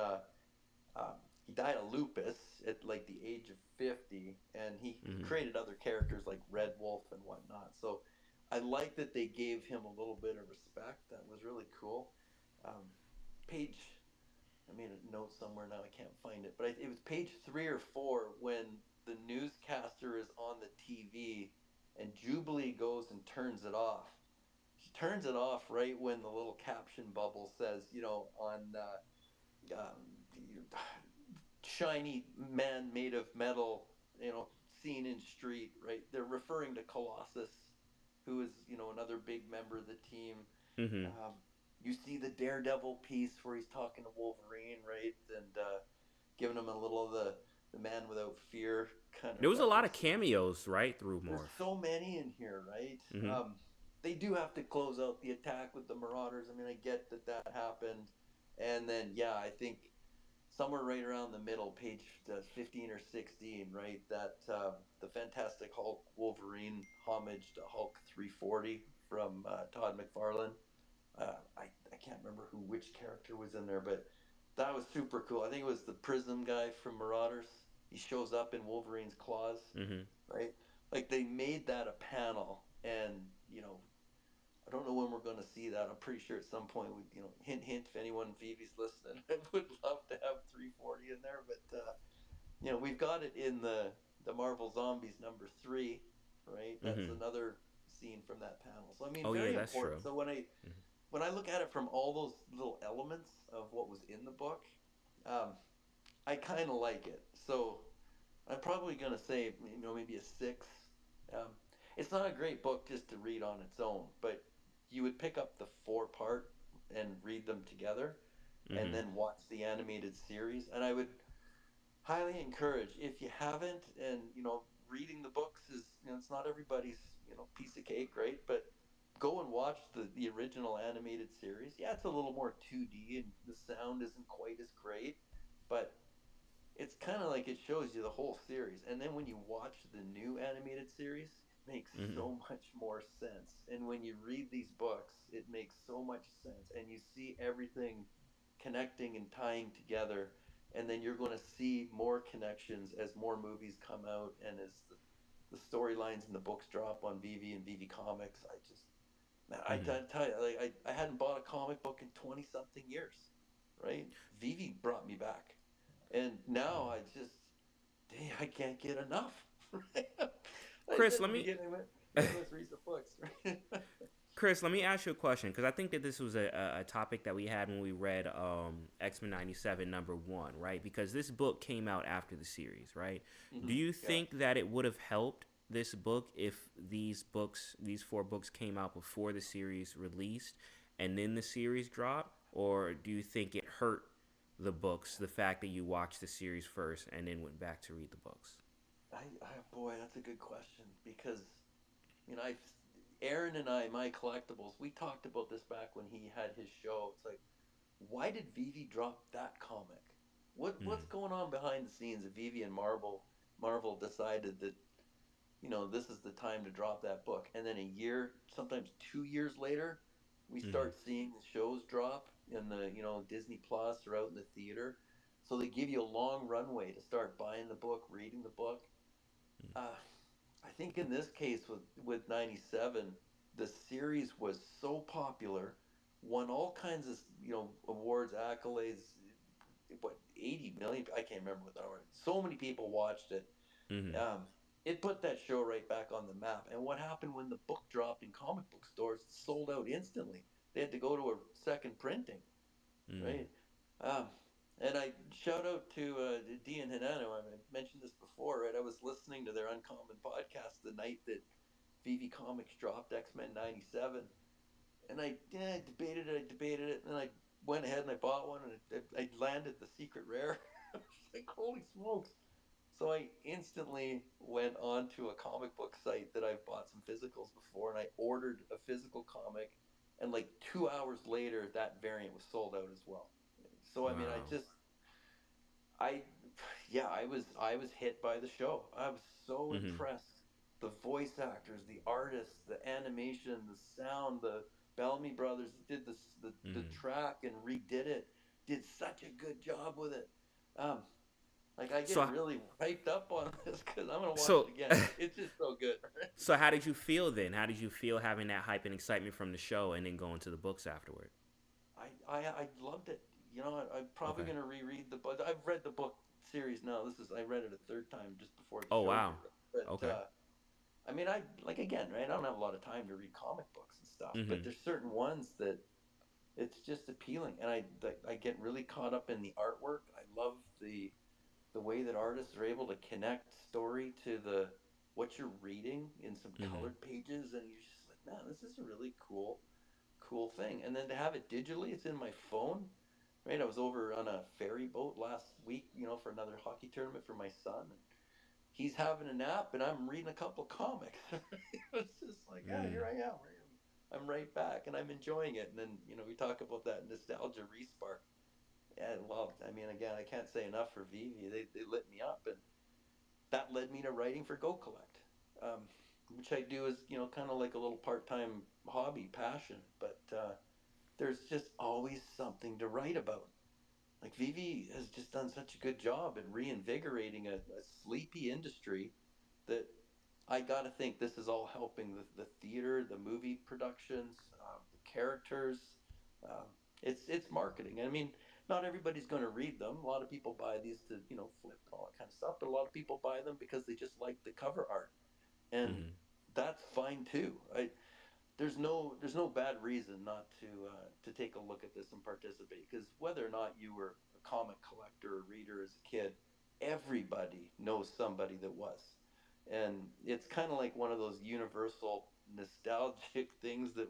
he died of lupus at like the age of 50, and he Mm-hmm. created other characters like Red Wolf and whatnot. So I like that they gave him a little bit of respect. That was really cool. Um, page, I made a note somewhere now. I can't find it, but it was page 3 or 4 when the newscaster is on the TV and Jubilee goes and turns it off. She turns it off right when the little caption bubble says, on shiny man made of metal, seen in street, right? They're referring to Colossus, who is, another big member of the team. Mm-hmm. Um, you see the Daredevil piece where he's talking to Wolverine, right? And giving him a little of the man without fear kind There of was a lot of reference. cameos, right, through There's Morph. so many in here, right? Mm-hmm. They do have to close out the attack with the Marauders. I mean, I get that happened. And then, yeah, I think somewhere right around the middle, page 15 or 16, right? That the Fantastic Hulk Wolverine homage to Hulk 340 from Todd McFarlane. I can't remember which character was in there, but that was super cool. I think it was the Prism guy from Marauders. He shows up in Wolverine's claws, Mm-hmm. right? Like they made that a panel, and I don't know when we're going to see that. I'm pretty sure at some point we, hint, hint. If anyone Phoebe's listening, I would love to have 340 in there. But we've got it in the Marvel Zombies number 3, right? That's Mm-hmm. another scene from that panel. So I mean, Oh yeah, very that's true. important. So when I look at it from all those little elements of what was in the book, um, I kind of like it. So I'm probably gonna say maybe a 6. Um, it's not a great book just to read on its own, but you would pick up the 4 part and read them together, and Mm-hmm. then watch the animated series. And I would highly encourage, if you haven't, and reading the books is, it's not everybody's piece of cake, right? But go and watch the original animated series. Yeah, it's a little more 2D and the sound isn't quite as great, but it's kind of like it shows you the whole series. And then when you watch the new animated series, it makes Mm-hmm. so much more sense. And when you read these books, it makes so much sense. And you see everything connecting and tying together. And then you're going to see more connections as more movies come out and as the storylines and the books drop on VV and VV Comics. I just, man, I Mm-hmm. gotta tell you, like, I hadn't bought a comic book in 20 something years, right? VV brought me back. And now I just, dang, I can't get enough. I Chris, said in let the me beginning, man, let's read the books. Chris, let me ask you a question because I think that this was a topic that we had when we read X-Men 97 #1, right? Because this book came out after the series, right? Do you Yeah. think that it would have helped this book if these 4 books came out before the series released and then the series dropped? Or do you think it hurt the books, the fact that you watched the series first and then went back to read the books? Boy, that's a good question because, I, Aaron and I, my collectibles, we talked about this back when he had his show. It's like, why did Vivi drop that comic? What's Mm-hmm. going on behind the scenes that Vivi and Marvel decided that this is the time to drop that book. And then a year, sometimes 2 years later, we Mm-hmm. start seeing the shows drop in the, Disney Plus or out in the theater. So they give you a long runway to start buying the book, reading the book. Uh, I think in this case with 97, the series was so popular, won all kinds of, awards, accolades. What, 80 million? I can't remember what the number. So many people watched it. Mm-hmm. um, it put that show right back on the map. And what happened when the book dropped in comic book stores? It sold out instantly. They had to go to a second printing, Mm-hmm. right? Um, and I shout out to Dee and Hinano. I mentioned this before, right? I was listening to their Uncommon podcast the night that VV Comics dropped X-Men 97. And I debated it, and then I went ahead and I bought one, and I landed the secret rare. I was like, holy smokes. So I instantly went onto a comic book site that I've bought some physicals before, and I ordered a physical comic, and like 2 hours later, that variant was sold out as well. So I mean, Wow. I, yeah, I was hit by the show. I was so Mm-hmm. impressed. The voice actors, the artists, the animation, the sound, the Bellamy brothers did the Mm-hmm. track and redid it. Did such a good job with it. Um, like I get So really hyped up on this because I'm gonna watch so it again. It's just so good. So how did you feel then? How did you feel having that hype and excitement from the show and then going to the books afterward? I loved it. I'm probably Okay. gonna reread the book. I've read the book series now. I read it a third time just before the Oh show wow. here. But Okay. I mean, I like, again, right? I don't have a lot of time to read comic books and stuff, but Mhm. there's certain ones that it's just appealing, and I get really caught up in the artwork. I love the way that artists are able to connect story to the what you're reading in some Mhm. colored pages, and you're just like, man, this is a really cool thing. And then to have it digitally, it's in my phone, right? I was over on a ferry boat last week, for another hockey tournament for my son, and he's having a nap, and I'm reading a couple comics. It's just like, yeah, Mm. here I am. I'm right back, and I'm enjoying it. And then we talk about that nostalgia respark. And well, I mean, again, I can't say enough for Vivi. They lit me up, and that led me to writing for Go Collect, um, which I do as kind of like a little part-time hobby passion. But there's just always something to write about. Like Vivi has just done such a good job in reinvigorating a sleepy industry that I got to think this is all helping the theater, the movie productions, the characters. Um, it's marketing. I mean, not everybody's going to read them. A lot of people buy these to flip and all that kind of stuff, but a lot of people buy them because they just like the cover art, and Mhm. that's fine too. There's no bad reason not to take a look at this and participate, because whether or not you were a comic collector or reader as a kid, everybody knows somebody that was. And it's kind of like one of those universal nostalgic things that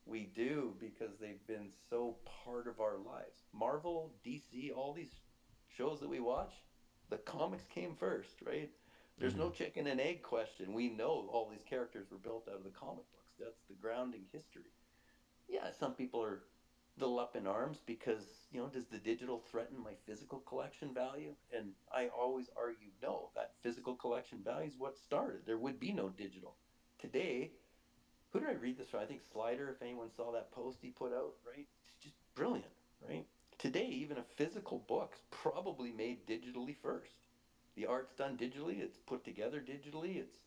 we do because they've been so part of our lives. Marvel, DC, all these shows that we watch, the comics came first, right? There's no Hmm. chicken and egg question. We know all these characters were built out of the comic books. That's the grounding history. Yeah, some people are a little up in arms because, does the digital threaten my physical collection value? And I always argue no, that physical collection value is what started. There would be no digital. Today, who did I read this from? I think Slider, if anyone saw that post he put out, right? It's just brilliant, right? Today, even a physical book's probably made digitally first. The art's done digitally, it's put together digitally, it's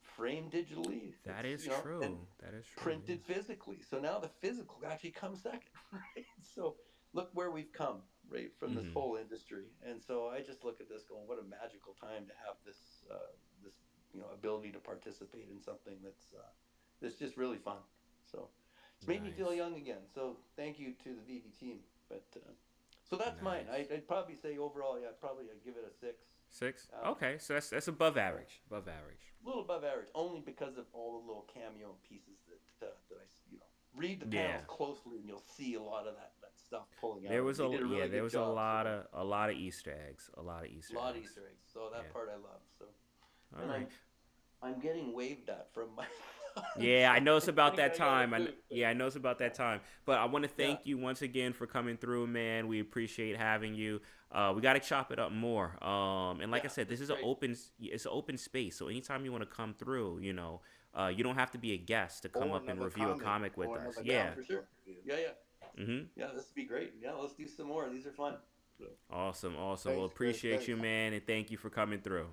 framed digitally, That it's, is and true. That is true. printed physically. So now the physical actually comes second, right? So look where we've come, right, from this Hmm. whole industry. And so I just look at this going, what a magical time to have this ability to participate in something that's just really fun. So it's made me feel Nice. young again. So thank you to the VV team. But so that's mine. Nice. I'd probably say overall, yeah, I'd give it a 6. 6. Um, Okay, so that's above average. Above average. a little above average, only because of all the little cameo pieces that I read the Yeah. panels closely, and you'll see a lot of that stuff pulling out. There was They did a yeah, really there good was job. a lot of Easter eggs. A lot of A Easter lot of eggs. Easter eggs. So that Yeah. part I love. So All and right. I'm getting waved at from my son, Yeah, I so know it's I about think that I time. gotta move. But Yeah, I know it's about that time. But I want to yeah, thank you once again for coming through, man. We appreciate having you. We got to chop it up more. And like I yeah, said, this it's is an great. open, it's an open space. So anytime you want to come through, you don't have to be a guest to come Or up and another review a comic, comic with or us. another Yeah, Yeah. comic for sure. book review. Yeah, yeah, Mhm. yeah. This would be great. Yeah, let's do some more. These are fun. So, Awesome, awesome. Well, Thanks, Chris. appreciate you, Thanks. man, and thank you for coming through.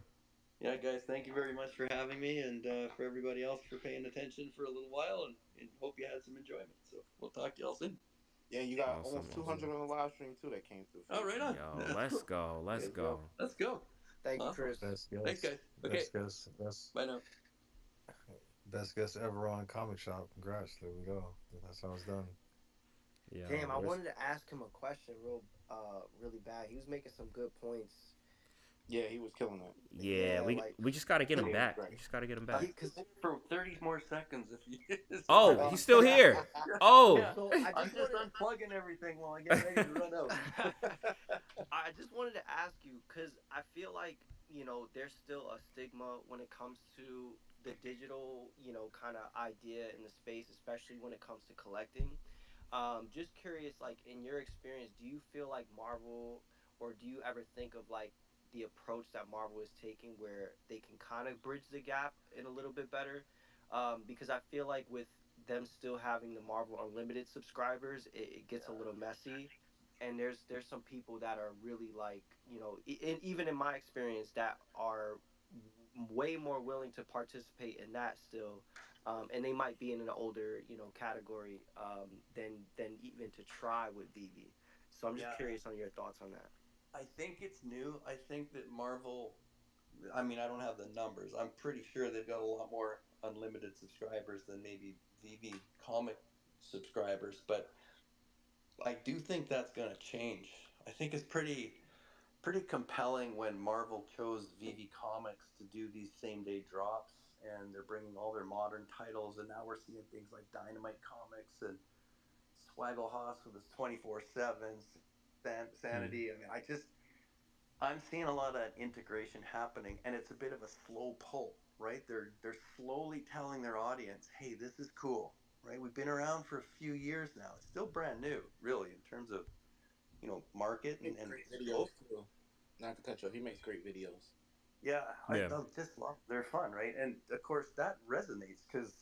yeah, guys, thank you very much for having me, and for everybody else for paying attention for a little while, and hope you had some enjoyment. So we'll talk to y'all soon. Yeah, you got Awesome, almost awesome. 200 on the live stream too that came through for Oh, you. right on. Yo, That's let's cool. go, let's There you go. go. Let's go. Thank you, Awesome. Chris. Best Thanks, guess, guys. Okay. best Bye now. guess ever on Comic Shop. Congrats. There we go. That's how it's done. Yo, Damn, I where's wanted to ask him a question really bad. He was making some good points. Yeah, he was killing it. Yeah, Yeah, we like we just gotta get Yeah, him he was back. great. We just gotta get him back. Because for 30 more seconds, if you. Oh, he's still here. Oh, Yeah. So I'm just unplugging everything while I get ready to run out. I just wanted to ask you because I feel like there's still a stigma when it comes to the digital kind of idea in the space, especially when it comes to collecting. Just curious, like in your experience, do you feel like Marvel, or do you ever think of like the approach that Marvel is taking where they can kind of bridge the gap in a little bit better? Because I feel like with them still having the Marvel Unlimited subscribers, it gets a little messy. And there's some people that are really like even in my experience that are way more willing to participate in that still, and they might be in an older category than even to try with VV. So I'm just Yeah. curious on your thoughts on that. I think it's new. I think that Marvel. I mean, I don't have the numbers. I'm pretty sure they've got a lot more unlimited subscribers than maybe VV comic subscribers, but I do think that's going to change. I think it's pretty compelling when Marvel chose VV Comics to do these same day drops, and they're bringing all their modern titles, and now we're seeing things like Dynamite Comics and Swaggle Haas with his 24/7 mm, Sanity. I mean, I'm seeing a lot of that integration happening, and it's a bit of a slow pull, right? They're slowly telling their audience, "Hey, this is cool." Right? We've been around for a few years now. It's still brand new, really, in terms of market He makes and great videos scope. too. Not to cut you off, he makes great videos. Yeah, I yeah, just love. They're fun, right? And of course that resonates because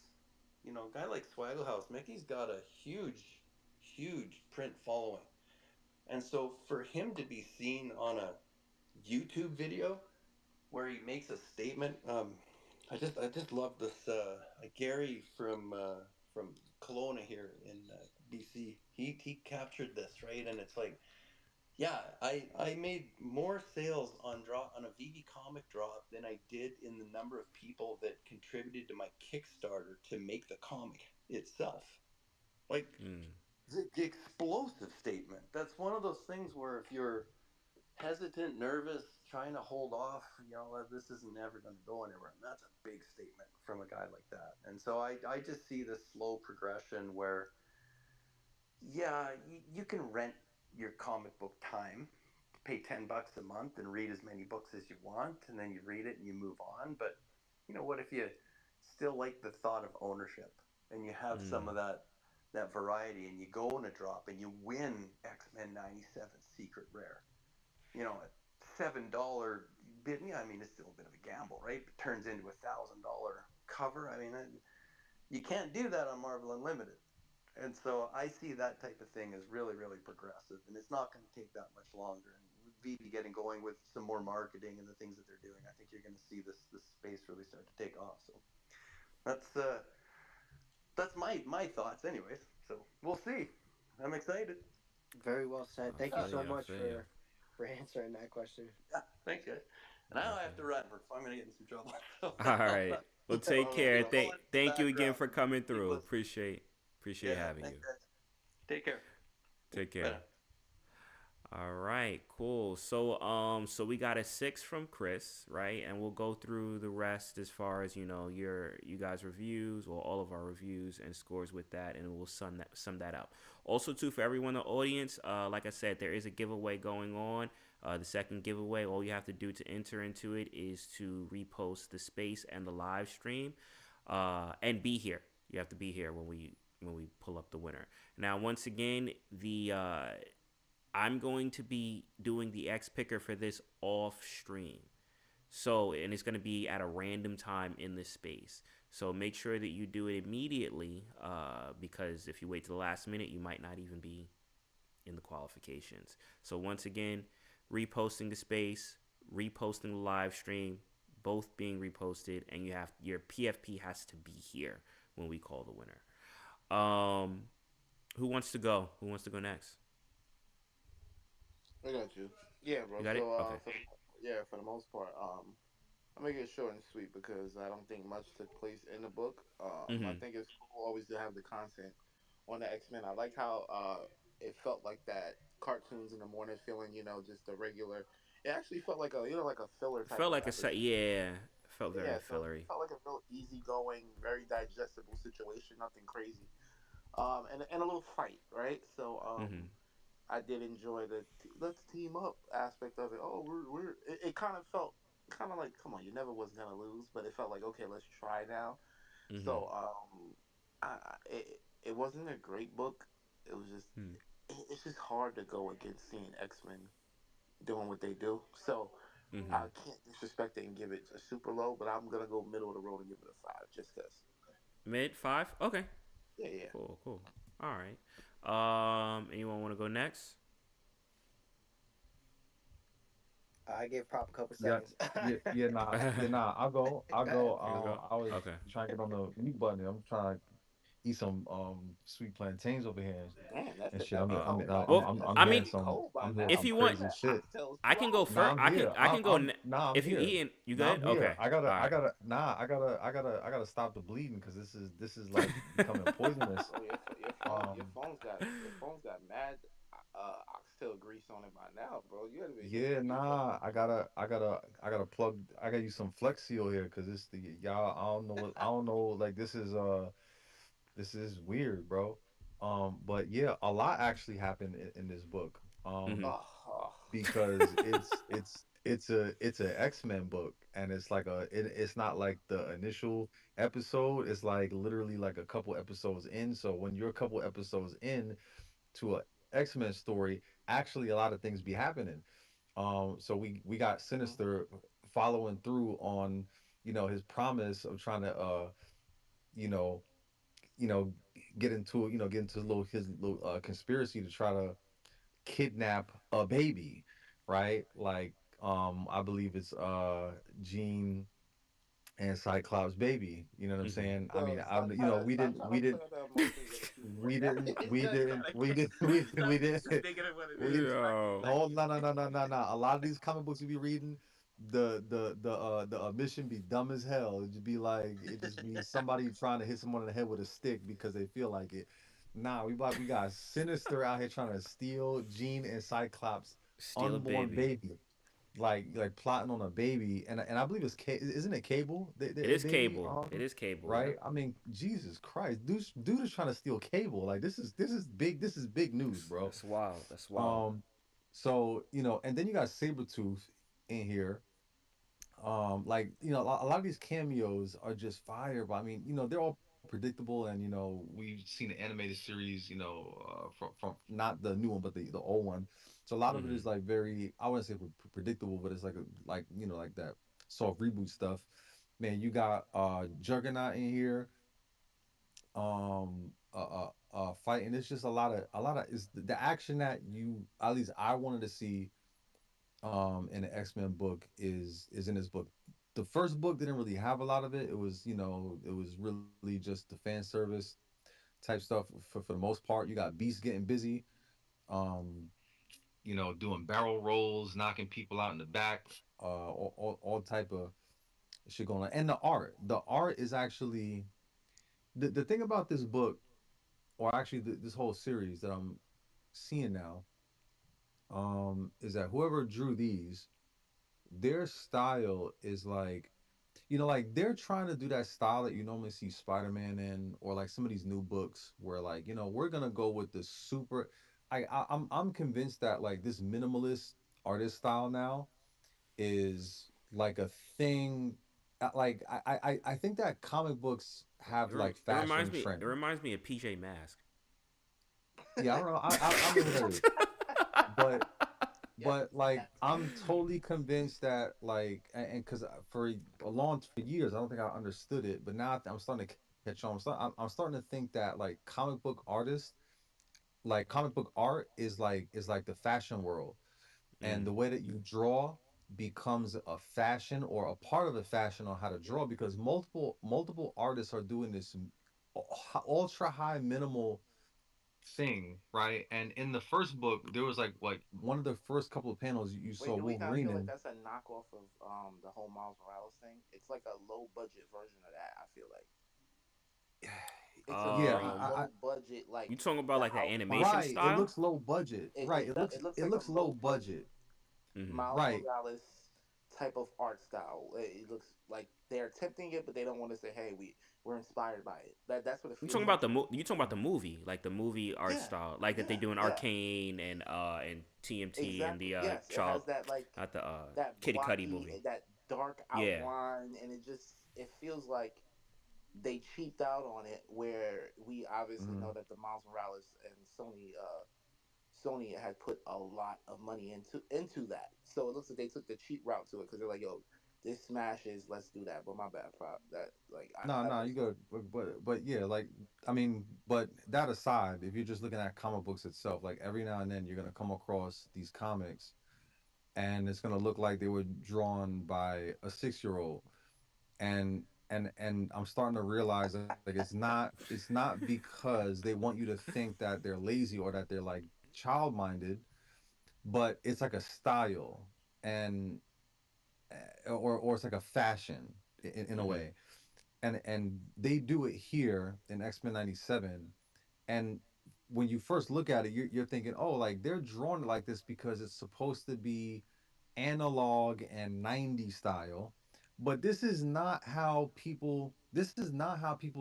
a guy like Swagglehouse, Mickey's got a huge print following, and so for him to be seen on a YouTube video where he makes a statement, I just love this. Gary from Kelowna here in BC, he captured this, right, and it's like, yeah, I made more sales on a VV comic drop than I did in the number of people that contributed to my Kickstarter to make the comic itself. Like, mm, the explosive statement. That's one of those things where if you're hesitant, nervous, trying to hold off, this isn't ever going to go anywhere. And that's a big statement from a guy like that. And so I just see this slow progression where Yeah, you can rent your comic book time, pay $10 a month, and read as many books as you want, and then you read it and you move on. But what if you still like the thought of ownership, and you have some Mm. of that variety, and you go in a drop and you win X-Men 97 Secret Rare, at $7 bid. Yeah, I mean it's still a bit of a gamble, right? It turns into $1,000 cover. I mean, you can't do that on Marvel Unlimited. And so I see that type of thing as really, really progressive, and it's not going to take that much longer. And with VB getting going with some more marketing and the things that they're doing, I think you're going to see this space really start to take off. So that's uh, that's my thoughts, anyways. So we'll see. I'm excited. Very well said. I Thank you feel so you. I much feel you. for answering that question. Yeah, thanks, guys. And now I have Definitely. to run, so I'm going to get in some trouble. So All right. Well, take All right, care. bro. go in the Thank you again background for and coming keep through. listening. Appreciate Yeah, having you. thanks, guys. Take care. Take Bye care. now. All right, cool. So we got a 6 from Chris, right? And we'll go through the rest as far as you guys' reviews or all of our reviews and scores with that, and we'll sum that out. Also, too, for everyone in the audience, like I said, there is a giveaway going on. The second giveaway, all you have to do to enter into it is to repost the space and the live stream, and be here. You have to be here when we pull up the winner. Now, once again, the I'm going to be doing the X picker for this off stream. So, and it's going to be at a random time in this space. So make sure that you do it immediately, because if you wait to the last minute, you might not even be in the qualifications. So once again, reposting the space, reposting the live stream, both being reposted, and your PFP has to be here when we call the winner. Who wants to go? Who wants to go next? I got you. Yeah, bro. You got it? So, Okay. for the most part, I'm gonna get short and sweet because I don't think much took place in the book. I Mm-hmm. think it's cool always to have the content on the X Men. I like how it felt like that cartoons in the morning feeling. Just a regular. It actually felt like a filler It type felt of like episode. yeah. It felt very Yeah, so it fillery. felt like a real easygoing, very digestible situation. Nothing crazy. And a little fight, right? So Mm-hmm. I did enjoy the let's team up aspect of it. Oh, it kind of felt kind of like, come on, you never was gonna lose, but it felt like, okay, let's try now. Mm-hmm. So it wasn't a great book. It was just it's just hard to go against seeing X Men doing what they do. So I Mm-hmm. can't disrespect it and give it a super low, but I'm gonna go middle of the road and give it a 5, just cause. Mid 5? Okay. Yeah, yeah. Cool, cool. All right. Anyone want to go next? I gave Prop a couple Yeah, seconds. nah. I'll go. I'll Go ahead. go. You go. I was Okay. trying to get on the mute button. I'm trying to eat some sweet plantains over here Damn, and shit. that'd be Uh, cold by well, now. That's I I'm gotta mean, hearing be some. cold by I'm now. hearing if some you want, crazy shit. Oxtails I can go first. Nah, I'm here. I can go. I'm If you here. eating, you Nah, good? I'm here. Okay. All right. I gotta stop the bleeding because this is like becoming poisonous. Bro, your phone, Um, your phone's got mad oxtail grease on it by now, bro. You gotta be yeah, you gotta nah, I gotta plug. I gotta use some Flex Seal here because this the y'all. I don't know. Like this is weird, bro. But yeah, a lot actually happened in this book. Mm-hmm. oh, oh. Because it's a X-Men book, and it's not like the initial episode. It's like literally like a couple episodes in. So when you're a couple episodes in to a X-Men story, actually a lot of things be happening. So we got Mhm. Sinister following through on his promise of trying to you know you know get into his little conspiracy to try to kidnap a baby, right? Like I believe it's Jean and Cyclops baby. You know what I'm Mm-hmm. saying? I Yo, mean, we stop didn't trying we to play didn't with the emotions of the people, we man. didn't You we just didn't gotta we keep didn't we stop didn't making it what it we is. Like Yo. hold no. A lot of these comic books you be reading, the mission be dumb as hell. It just be somebody trying to hit someone in the head with a stick because they feel like it. Nah, we got Sinister out here trying to steal Jean and Cyclops Steal a unborn baby. baby. like plotting on a baby, and I believe it's isn't it Cable? It The is baby, Cable. It is Cable. right? Yep. I mean, Jesus Christ, dude is trying to steal Cable. Like this is big. This is big news, bro. That's wild. That's wild. Um, so and then you got Sabretooth in here. Like a lot of these cameos are just fire, but I mean, they're all predictable, and we've seen the animated series, from not the new one, but the old one. So a lot of it is Hmm. like very, I wouldn't say predictable, but it's like like that soft reboot stuff. Man, you got Juggernaut in here, fighting. It's just a lot of is the action that you at least I wanted to see in the X-Men book is in this book. The first book didn't really have a lot of it. It was, it was really just the fan service type stuff for the most part. You got Beast getting busy, um, doing barrel rolls, knocking people out in the back, all type of shit going on. And the art is actually the thing about this book, or actually this whole series that I'm seeing now, is that whoever drew these, their style is like, like they're trying to do that style that you normally see Spider-Man in, or like some of these new books where like, we're gonna go with the super. I'm convinced that like this minimalist artist style now is like a thing. I think that comic books have like It reminds fashion me. It trend. reminds me of PJ Mask. Yeah, I don't know. I don't know who that is, but Yeah, like that I'm totally convinced that like, and because for years I don't think I understood it, but now I'm starting to catch on. I'm starting to think that like comic book art is like the fashion world, and Mm. the way that you draw becomes a fashion or a part of a fashion on how to draw, because multiple artists are doing this ultra high minimal thing, right? And in the first book, there was like one of the first couple of panels you saw wait, do we kind of Wolverine feel like in. that's a knockoff of the whole Miles Morales thing? It's like a low budget version of that. I feel like it's a Yeah, very Um, low budget, you like talking about the like that animation outline. right. It style? looks low budget. Right. It looks It like a looks low low budget budget. Hmm. Miles Right. Morales type of art style. It looks like they're attempting it, but they don't want to say, "Hey, we're inspired by it." That's what it You feels talking like about to me. you talking about the movie, like the movie art Yeah, style, like that they yeah, do in yeah. Arcane and TMT and Exactly. the Yes, it Child, has that like not the that Kitty Cuddy blocky, movie. that dark Yeah. outline, and it feels like they cheaped out on it. Where we obviously Mm-hmm. know that the Miles Morales and Sony had put a lot of money into that. So it looks like they took the cheap route to it because they're like, "Yo, this smashes. Let's do that." But my bad, prop. That like No, I no, you just go, but yeah, like I mean, but that aside, if you're just looking at comic books itself, like every now and then you're gonna come across these comics, and it's gonna look like they were drawn by a 6-year-old, and I'm starting to realize like it's not because they want you to think that they're lazy or that they're like child minded, but it's like a style, and or it's like a fashion in a Hmm. way, and they do it here in X-Men 97. And when you first look at it, you're thinking, oh, like they're drawn like this because it's supposed to be analog and 90s style. But this is not how people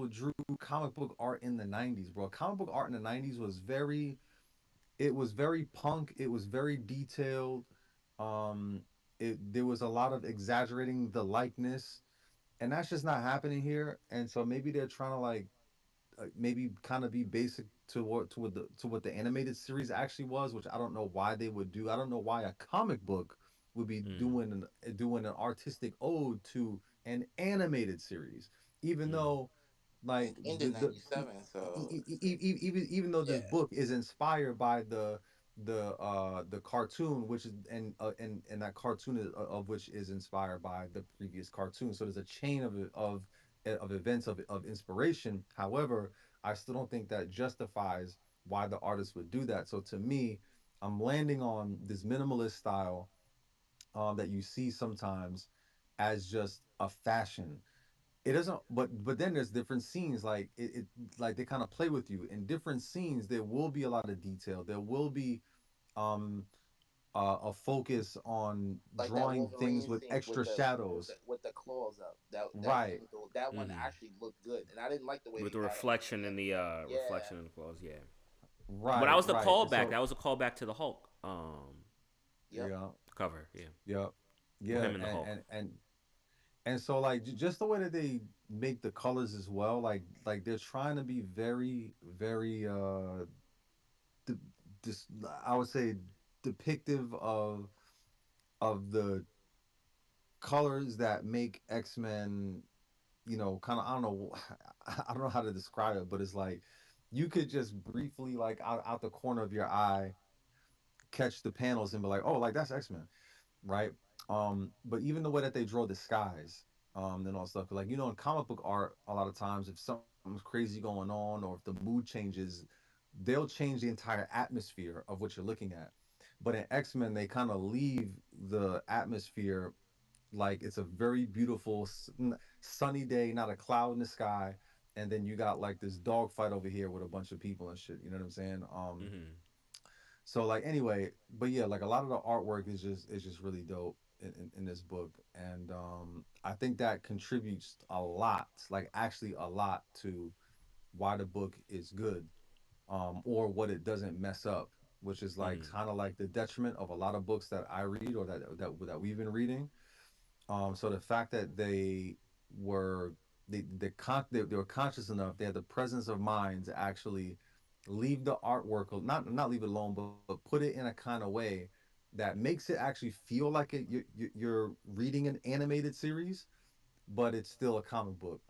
drew comic book art in the 90s, bro. Comic book art in the 90s was very punk, it was very detailed. um there was a lot of exaggerating the likeness, and that's just not happening here. And so maybe they're trying to like, maybe kind of be basic to what the animated series actually was, which I don't know why they would do. I don't know why a comic book would be Mm. doing an artistic ode to an animated series, even Mm. though like it ended '97, so even though this yeah. book is inspired by the cartoon, which is and that cartoon of which is inspired by the previous cartoon. So there's a chain of events of inspiration. However, I still don't think that justifies why the artist would do that. So to me, I'm landing on this minimalist style, that you see sometimes as just a fashion. It doesn't, but then there's different scenes, like it like they kind of play with you in different scenes. There will be a lot of detail. There will be um a focus on Like that drawing things Wolverine with scene extra shadows. with the claws up. That Right. scene, that one Mm-hmm. actually looked good, and I didn't like the way With they the got it. reflection in the Yeah, reflection in the clothes, yeah. But that Right, was the right. callback. So That was a callback to the Hulk yep. yeah, cover, yeah. yeah, Well, yeah, him and the Hulk. and so like just the way that they make the colors as well, like they're trying to be very, very de- just I would say depictive of the colors that make X-Men, kind of, I don't know, I don't know how to describe it, but it's like you could just briefly, like out the corner of your eye, catch the panels and be like, oh, like that's X-Men, right? But even the way that they draw the skies, and all stuff, like in comic book art, a lot of times if something's crazy going on or if the mood changes, they'll change the entire atmosphere of what you're looking at. But in X-Men, they kind of leave the atmosphere like it's a very beautiful sunny day, not a cloud in the sky, and then you got like this dogfight over here with a bunch of people and shit. You know what I'm saying? Mm-hmm. So like anyway, but yeah, like a lot of the artwork is just really dope in this book, and I think that contributes a lot, like actually a lot to why the book is good, or what it doesn't mess up, which is like Mm-hmm. kind of like the detriment of a lot of books that I read or that we've been reading. So the fact that were they were conscious enough, they had the presence of mind to actually leave the artwork, not leave it alone, but put it in a kind of way that makes it actually feel like you're reading an animated series, but it's still a comic book.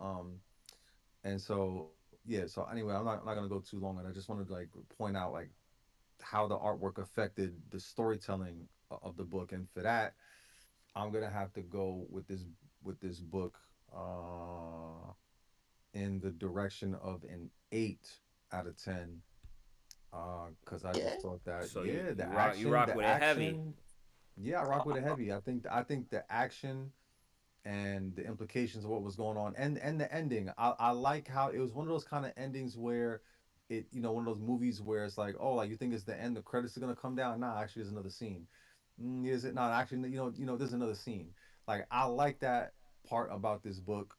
And so yeah, so anyway, I'm not gonna go too long, and I just wanted to like point out like how the artwork affected the storytelling of the book, and for that I'm gonna have to go with this book in the direction of an 8 out of 10, because I Yeah. just thought that, So yeah, you rock with it heavy. yeah, I rock with it heavy. I think the action and the implications of what was going on, and the ending, I like how it was one of those kind of endings where one of those movies where it's like, oh, like you think it's the end, the credits are gonna come down. Nah, actually there's another scene. Is it not? Actually, there's another scene. Like I like that part about this book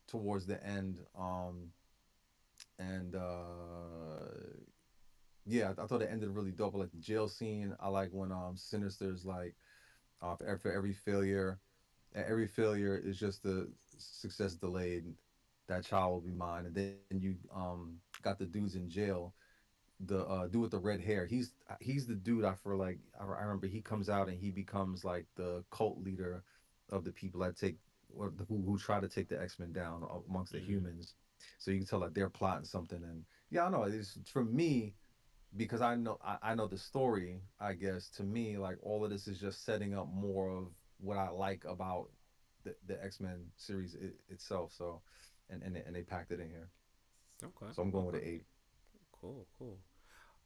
towards the end. And yeah, I thought it ended really dope. I like the jail scene. I like when Sinister's like, for every failure is just a success delayed. That child will be mine. And then you got the dudes in jail. The dude with the red hair. He's the dude I feel like I remember he comes out and he becomes like the cult leader of the people that take or who try to take the X-Men down amongst the Mm-hmm. humans. So you can tell like they're plotting something. And yeah, I know it's for me because I know the story. I guess to me like all of this is just setting up more of what I like about the X-Men series itself. So and they packed it in here. Okay. So I'm going with Okay. an 8. Cool. Cool.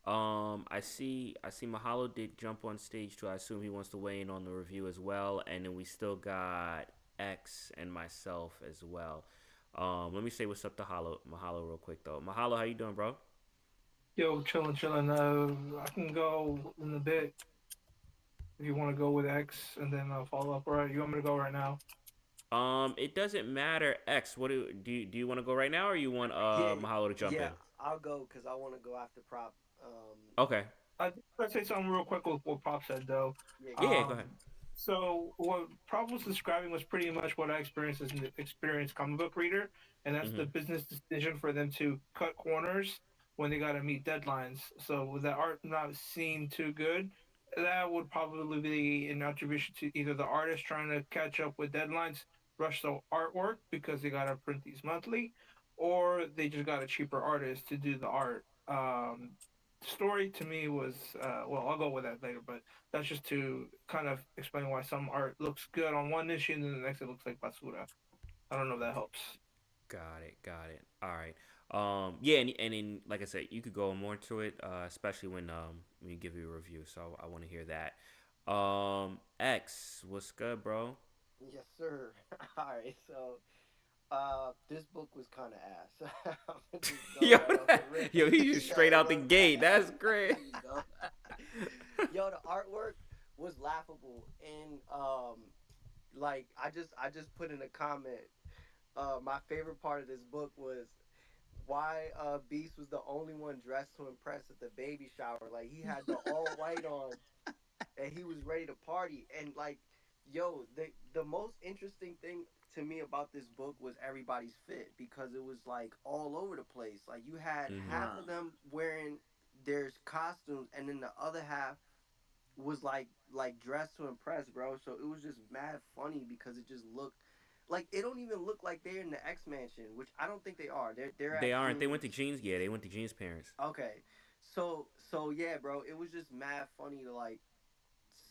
I see Mahalo did jump on stage too. I assume he wants to weigh in on the review as well, and then we still got X and myself as well. Let me say what's up to Mahalo real quick though. Mahalo, how you doing, bro? Yo, chillin', chillin'. I can go in a bit if you want to go with X and then follow up. Right? You want me to go right now? It doesn't matter. X, what do you want to go right now, or you want Yeah, Mahalo to jump yeah. in? I'll go because I want to go after Prop. Okay. I'd say something real quick with what Pop said though. Yeah, Yeah, go yeah, ahead. go ahead. So what Prop was describing was pretty much what I experienced as an experienced comic book reader, and that's the Mhm. business decision for them to cut corners when they got to meet deadlines. So with that art not seem too good, that would probably be an attribution to either the artist trying to catch up with deadlines, rush the artwork because they got to print these monthly, or they just got a cheaper artist to do the art. Story to me was well, I'll go with that later, but that's just to kind of explain why some art looks good on one issue and then the next it looks like basura. I don't know if that helps. Got it. Got it. All right. Yeah, and then like I said, you could go more into it, especially when you give your review. So I want to hear that. X, what's good, bro? Yes, sir. All right, so this book was kind of ass. I'm gonna just go yo, right off the rip. yo, he just straight Yo, out the look. gate. That's great. You know? Yo, the artwork was laughable. And like I just put in a comment. My favorite part of this book was why Beast was the only one dressed to impress at the baby shower. Like he had the all white on and he was ready to party. And like, yo, the most interesting thing to me about this book was everybody's fit because it was like all over the place. Like you had Mm-hmm. half of Bruh. them wearing their costumes, and then the other half was like dressed to impress, bro. So it was just mad funny because it just looked like it don't even look like they're in the X Mansion, which I don't think they are. They're They at aren't. They went to Jeans. Jeans. Yeah, they went to Jeans' parents. Okay. So yeah, bro, it was just mad funny to like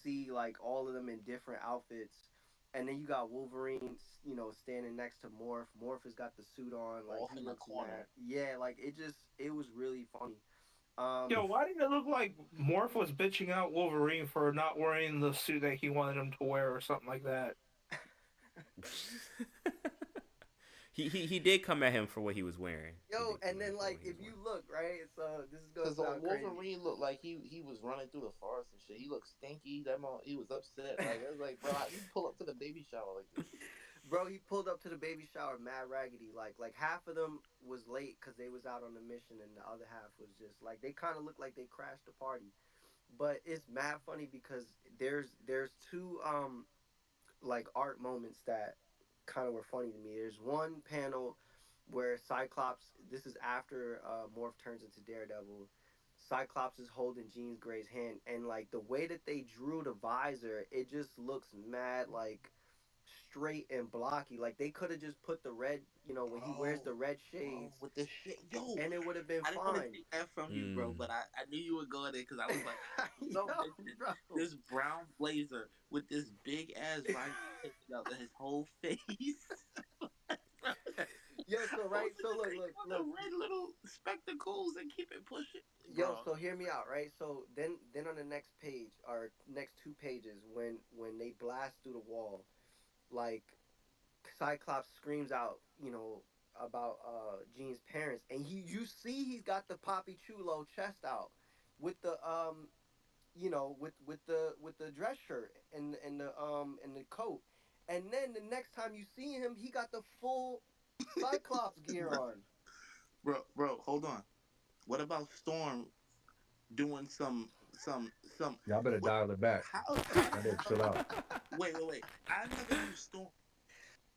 see like all of them in different outfits. And then you got Wolverine, standing next to Morph. Morph has got the suit on, like Off he in the looks mad. corner. Yeah, like it was really funny. Yo, Um, why did it look like Morph was bitching out Wolverine for not wearing the suit that he wanted him to wear or something like that? He did come at him for what he was wearing. He Yo, did come and at him then for what like he if was you wearing. look right, so this is gonna Cause sound crazy. Wolverine looked like he was running through the forest and shit. He looked stinky. He was upset. Like I was like, bro, how you pull up to the baby shower like this? Bro, he pulled up to the baby shower mad raggedy. Like half of them was late because they was out on the mission, and the other half was just like they kind of looked like they crashed the party. But it's mad funny because there's two like art moments that kind of were funny to me. There's one panel where Cyclops. This is after Morph turns into Daredevil. Cyclops is holding Jean Grey's hand, and like the way that they drew the visor, it just looks mad like straight and blocky. Like they could have just put the red, when he wears Bro, the red bro, shades, with the shit, yo, and it would have been I didn't want to fine. take that from you, bro, Mm. but I knew you were going there because I was like, Yo, no, bro. this brown blazer with this big ass visor taking out his whole face. Yo, so I right, was so like, look, take look, on the look. red little spectacles and keep it pushing, Yo, bro. so hear me out, right? So then on the next page or next two pages, when they blast through the wall, like Cyclops screams out, about Jean's parents, and you see he's got the Poppy Chulo chest out with the with the dress shirt and the coat, and then the next time you see him, he got the full Cyclops gear bro, on. bro, hold on. What about Storm doing some? Y'all better What? dial it back. How I the better hell? chill out. Wait. I never knew Storm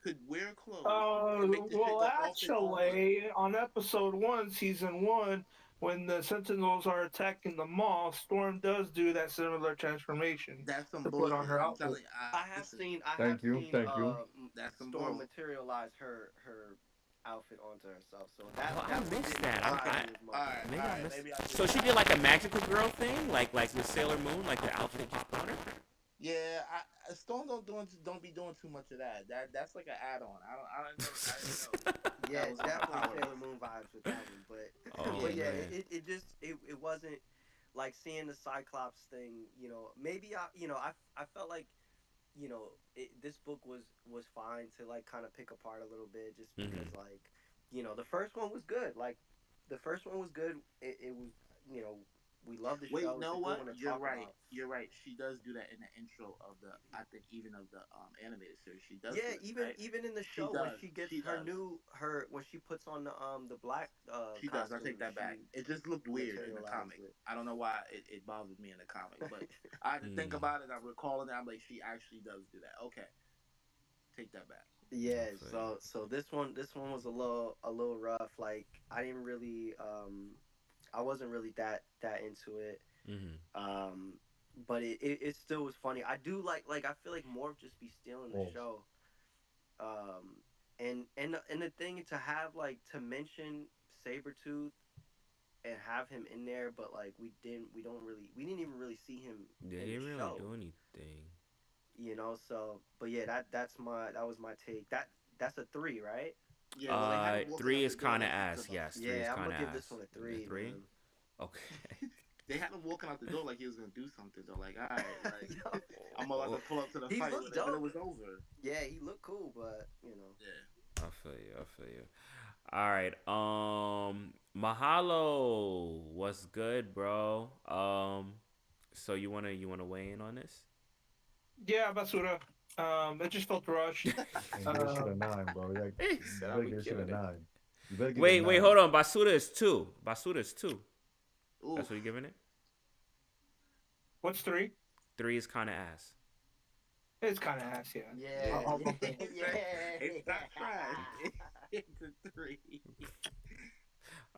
could wear clothes and make the shit Well, go off and on. actually, on episode one, season one, when the Sentinels are attacking the mall, Storm does do that similar transformation That's some to put on bullshit. her I'm outfit. telling you. I have Listen, seen I have Thank you. seen Thank you. that's some Storm bull. materialize her outfit onto herself. So Oh, I that one missed didn't that. surprise Okay, me as much. all right, Maybe all I right. missed. Maybe I So just she did like a magical girl thing, like with Sailor Moon, like the outfit just put on her. yeah. Storm don't be doing too much of that. That's like an add on. I didn't know Yeah, that was on her definitely power Sailor list. Moon vibes with that one, but Oh but Yeah. yeah, man. it just it wasn't like seeing the Cyclops thing. Maybe I felt like this book was fine to like kind of pick apart a little bit just because Mhm. like the first one was good. Like the first one was good. It was you know we love the Wait, show. you It's a know good what? one to You're talk right. about. You're right. She does do that in the intro of the. I think even of the animated series, she does do Yeah, it, even right? even in the She show when does. she gets She does. her when she puts on the black She does. I take costume, that back. she It just looked weird in the materializes comic. it. I don't know why it bothered me in the comic, but I had to think Mm. about it. I'm recalling it. I'm like, she actually does do that. Okay, take that back. Yeah, I feel you. so this one was a little rough. Like I didn't really I wasn't really that into it. Mhm. Um but it still was funny. I do like I feel like Morph just be stealing the Oh, show. And the thing to have like to mention Sabretooth and have him in there, but like we didn't even really see him They in the didn't really show. do anything. So but yeah, that was my take. That's a 3, right? Yeah, well, they had him walking Three out the is door kind of like he was ass. about. Yes, three is Yeah, I'm kind gonna of give this ass. one a Yeah, 3, three. man. Okay. They had him walking out the door like he was gonna do something. So like, all right, like Yo, I'm about to pull up to the he fight, looked but it dope. was over. Yeah, he looked cool, but Yeah. I feel you. I feel you. All right. Mahalo. What's good, bro? So you wanna weigh in on this? Yeah, Basura. It just felt rushed. And give this shit a 9, bro. You He said, better "I'm give this shit a giving it." 9. You better give it a Wait, 9. hold on. Basuda is 2. Basuda is 2. Oof. That's what you giving it? What's 3? 3 is kind of ass. It's kind of ass, yeah. Yeah, I'll bump it. It's not trash. It's a 3.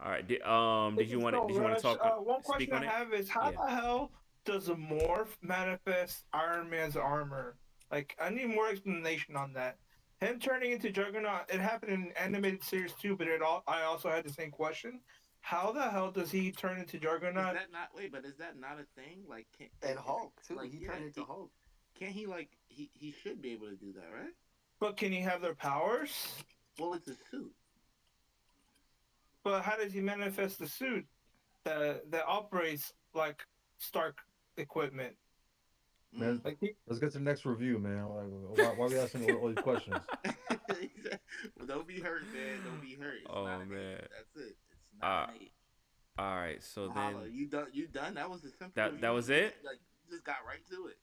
All right. Did you want to? So, Did you want Rush, to talk? one Speak question on I it? have is how Yeah. the hell does a morph manifest Iron Man's armor? Like, I need more explanation on that. Him turning into Juggernaut, it happened in animated series too, but I also had the same question. How the hell does he turn into Is Juggernaut? that not wait? But is that not a thing? Like, and Hulk too. Like, He yeah, turned into Hulk. Can't he like he should be able to do that, right? But can he have their powers? Well, it's a suit. But how does he manifest the suit that operates like Stark equipment? Man, Like let's get to the next review, man. Like, why are we asking all these questions? Well, don't be hurt, man. Don't be hurt. It's Oh, not an man. 8. That's it. It's not an 8. All right. So Mahalo. then, You done? You done? That was the simple. That review. was it? Like, you just got right to it.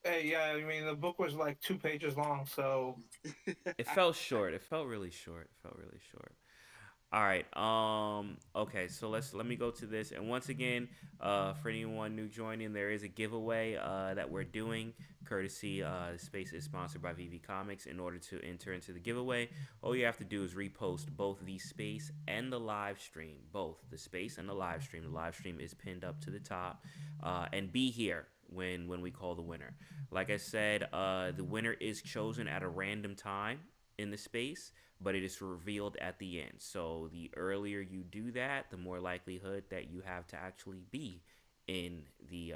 Hey, yeah, I mean the book was like 2 pages long, so it felt short. It felt really short. All right. Okay. So let me go to this. And once again, for anyone new joining, there is a giveaway that we're doing. Courtesy, the space is sponsored by VV Comics. In order to enter into the giveaway, all you have to do is repost both the space and the live stream. Both the space and the live stream. The live stream is pinned up to the top, and be here when we call the winner. Like I said, the winner is chosen at a random time in the space, but it is revealed at the end. So the earlier you do that, the more likelihood that you have to actually be in the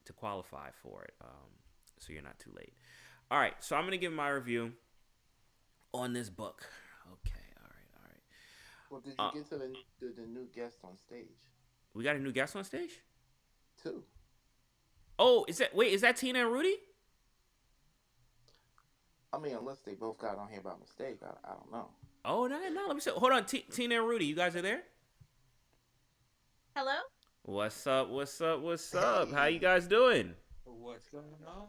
to qualify for it. So you're not too late. All right, so I'm gonna give my review on this book. Okay, all right. Well, did you get to the new guest on stage? We got a new guest on stage? 2. Oh, is that Tina and Rudy? I mean, unless they both got on here by mistake, I don't know. Oh no, let me see. Hold on, Tina and Rudy, you guys are there? Hello? What's up? How you guys doing? What's going on?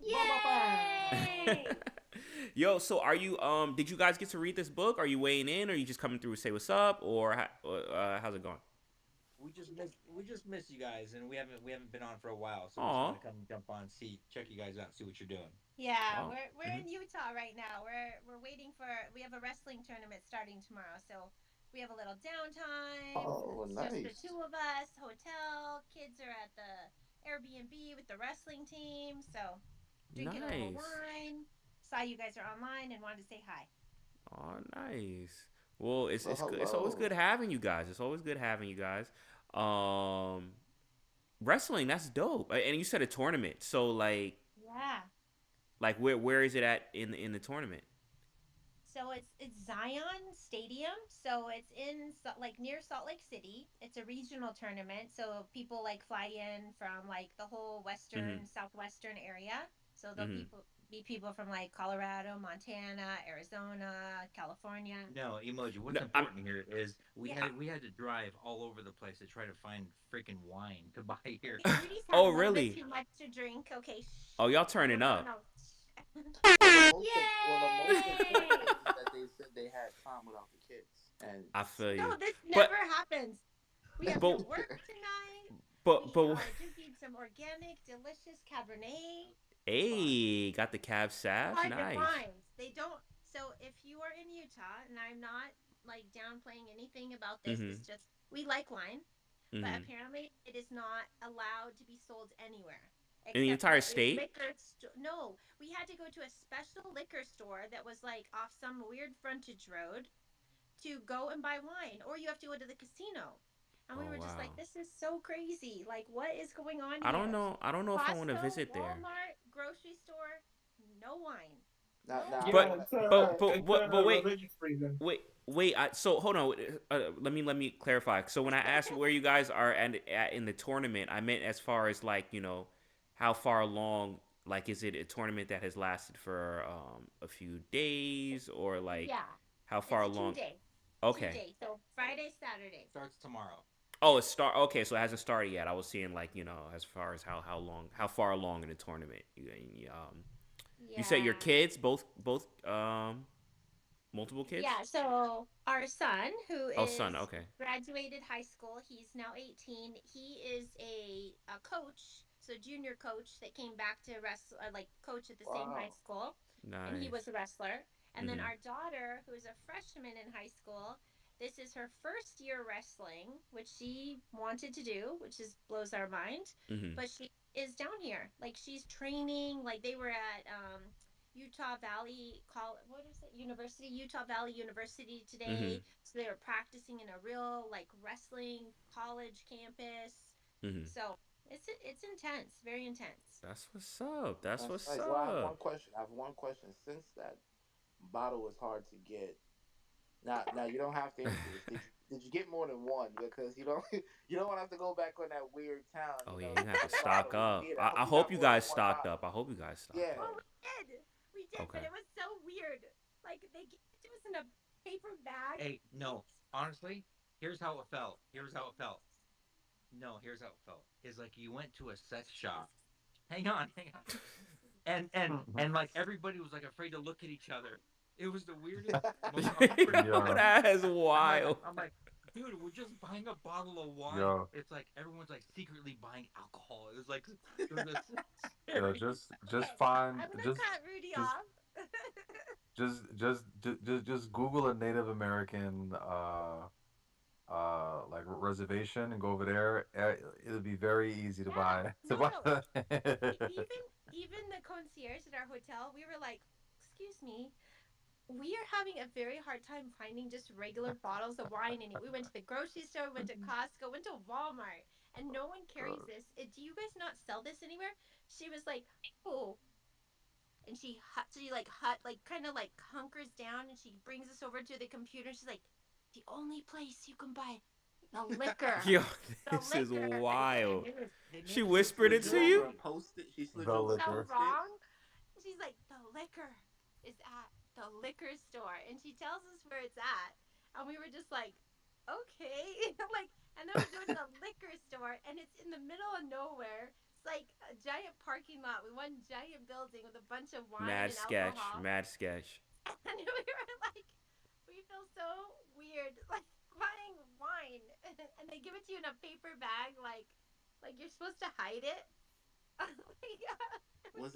Yay! Yo, so are you did you guys get to read this book? Are you weighing in, or are you just coming through to say what's up, or how's it going? We just miss you guys, and we haven't been on for a while, so we Aw. just want to come jump on, check you guys out, see what you're doing. Yeah, Oh. we're in Utah right now. We're waiting for we have a wrestling tournament starting tomorrow, so we have a little downtime. Oh, It's nice. just the 2 of us, hotel, kids are at the Airbnb with the wrestling team, so drinking a little Nice. wine. Saw you guys are online and wanted to say hi. Oh, nice. Well, it's Well, good. It's always hello. good having you guys. Wrestling, that's dope. And you said a tournament, so like Yeah. where is it at in the tournament? So it's Zion Stadium. So it's in like near Salt Lake City. It's a regional tournament. So people like fly in from like the whole western, southwestern area. So there'll be people from like Colorado, Montana, Arizona, California. No, Emoji, what's No, important here is we Yeah. had to drive all over the place to try to find freaking wine to buy here. Rudy's had Oh, a little really? bit too much to drink. Okay. Oh, y'all turning up. No. Well, the most Yay! important is that they said they had time without the kids, and I feel you. No, this But- never happens. We have But- to work tonight. But We just need some organic, delicious Cabernet. hey, got the cab sass. Hard to Nice. find. They don't. So if you are in Utah, and I'm not like downplaying anything about this, it's just we like wine, but Mhm. apparently it is not allowed to be sold anywhere. In the except entire for a state? No, we had to go to a special liquor store that was like off some weird frontage road to go and buy wine, or you have to go to the casino. And we Oh, were just like, wow. this is so crazy. Like, what is going on I here? don't know if I want to Costco, visit there. Walmart, grocery store, no wine. now, No. now, yeah, But- it's, but wait. religious reason. Wait. So hold on. Let me clarify. So when I asked where you guys are at in the tournament, I meant as far as like how far along. Like, is it a tournament that has lasted for a few days, or like Yeah. how far It's along? 2 days. Okay. 2 days. So Friday, Saturday. Starts tomorrow. Oh, it's start. Okay, so it hasn't started yet. I was seeing like as far as how far along in the tournament. You say your Yeah. kids both multiple kids. Yeah, so our son, who Oh, son. is Okay. graduated high school, he's now 18. He is a coach, so junior coach that came back to wrestle, like coach at the same high Wow. school, and he Nice. was a wrestler. And then Mhm. our daughter, who is a freshman in high school, this is her first year wrestling, which she wanted to do, which is blows our mind. Mhm. But she is down here, like she's training. Like they were at Utah Valley what is it? University, Utah Valley University Mhm. today. So they were practicing in a real like wrestling college campus. Mhm. So it's intense, very intense. That's what's up. That's That's what's nice. Well, I have one up. question. I have one question. Since that bottle is hard to get, now you don't have to answer this. Did you get more than one? Because you don't you don't want to have to go back on that weird town. Oh You yeah, know, you have to the stock bottle you up. get. I I hope you hope got you more than guys one stocked bottle. up. I hope you guys stocked Yeah. up. Oh, we did, but Okay. it was so weird. Like they gave it to us in a paper bag. Hey, no, honestly, here's how it felt. Here's how it felt. No, here's how it felt. It's like you went to a sex shop. Hang on, hang on. And like everybody was like afraid to look at each other. It was the weirdest, most awkward Yeah, feeling. That is I'm like, wild. I'm like, dude, we're just buying a bottle of wine. yeah, It's like everyone's like secretly buying alcohol. It was like it was yeah. scary. Just Okay, find I'm gonna cut Rudy just off. just Google a Native American like reservation and go over there. It'll be very easy to Yeah, buy to no, no. buy. Even the concierge at our hotel, we were like, "Excuse me, we are having a very hard time finding just regular bottles of wine." And we went to the grocery store, went to Costco, went to Walmart, and no one carries this. Do you guys not sell this anywhere? She was like, "Oh," and she like like kind of like hunkers down, and she brings us over to the computer. She's like, "The only place you can buy the liquor, Yo, the this is liquor." wild. They She made it so whispered Slid it you to specific. over you? a post-it. She slid The you over a So liquor. post-it. wrong. She's like, the liquor is at the liquor store, and she tells us where it's at, and we were just like, okay, like, and then we go to the liquor store, and it's in the middle of nowhere. It's like a giant parking lot with one giant building with a bunch of wine Mad and sketch. alcohol, Mad sketch. and we were like, we feel so weird, like buying wine, and they give it to you in a paper bag, like you're supposed to hide it. Was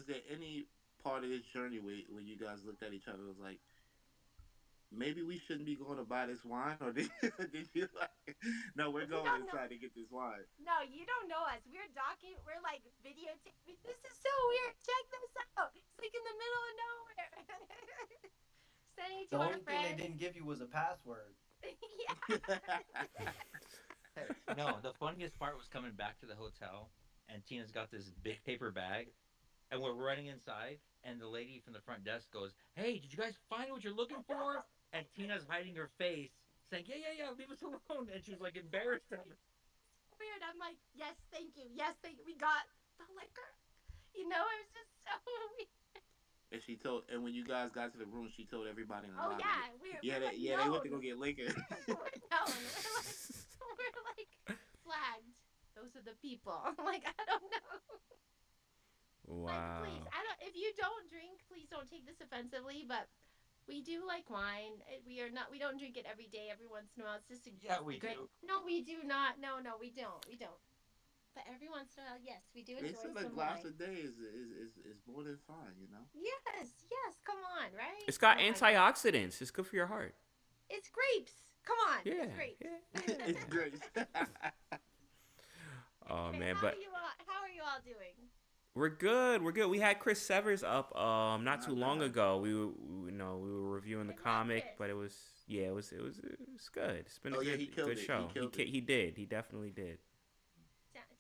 there any part of this journey where you guys looked at each other and was like, maybe we shouldn't be going to buy this wine, or did you like, no, we're You going don't know. inside to get this wine? No, you don't know us. We're docking. We're like videotaping. This is so weird. Check this out. It's like in the middle of nowhere. Sending it The to our only thing they friends. didn't give you was a password. Yeah. Hey, no, the funniest part was coming back to the hotel, and Tina's got this big paper bag, and we're running inside, and the lady from the front desk goes, "Hey, did you guys find what you're looking for?" And Tina's hiding her face, saying, "Yeah, yeah, yeah, leave us alone." And she's like embarrassed of it. Weird. I'm like, yes, thank you. Yes, thank you. We got the liquor. You know, it was just so weird. And she told, and when you guys got to the room, she told everybody in the Oh lobby. yeah, we're like They went to go known. get liquor. We're known. We're like flagged. Those are the people. I'm like, I don't know. Like, please, Wow. I don't. If you don't drink, please don't take this offensively, but we do like wine. We are not. We don't drink it every day. Every once in a while, it's just a Yeah, we great. do. No, we do not. No, no, we don't. We don't. But every once in a while, yes, we do They enjoy said a some glass wine. a day is more than fine, you know. Yes, yes. Come on, right? It's got Come on. antioxidants. It's good for your heart. It's grapes. Come on. Yeah. It's grapes. Yeah. It's great. Oh Anyway, man, how but are you all? How are you all doing? we're good. We're good. We had Chris Severs up not too Not long bad. ago. We were reviewing the I met comic, Chris. but it was good. It's been a Oh, yeah, good he killed good it. He show. killed it. He did. He definitely did.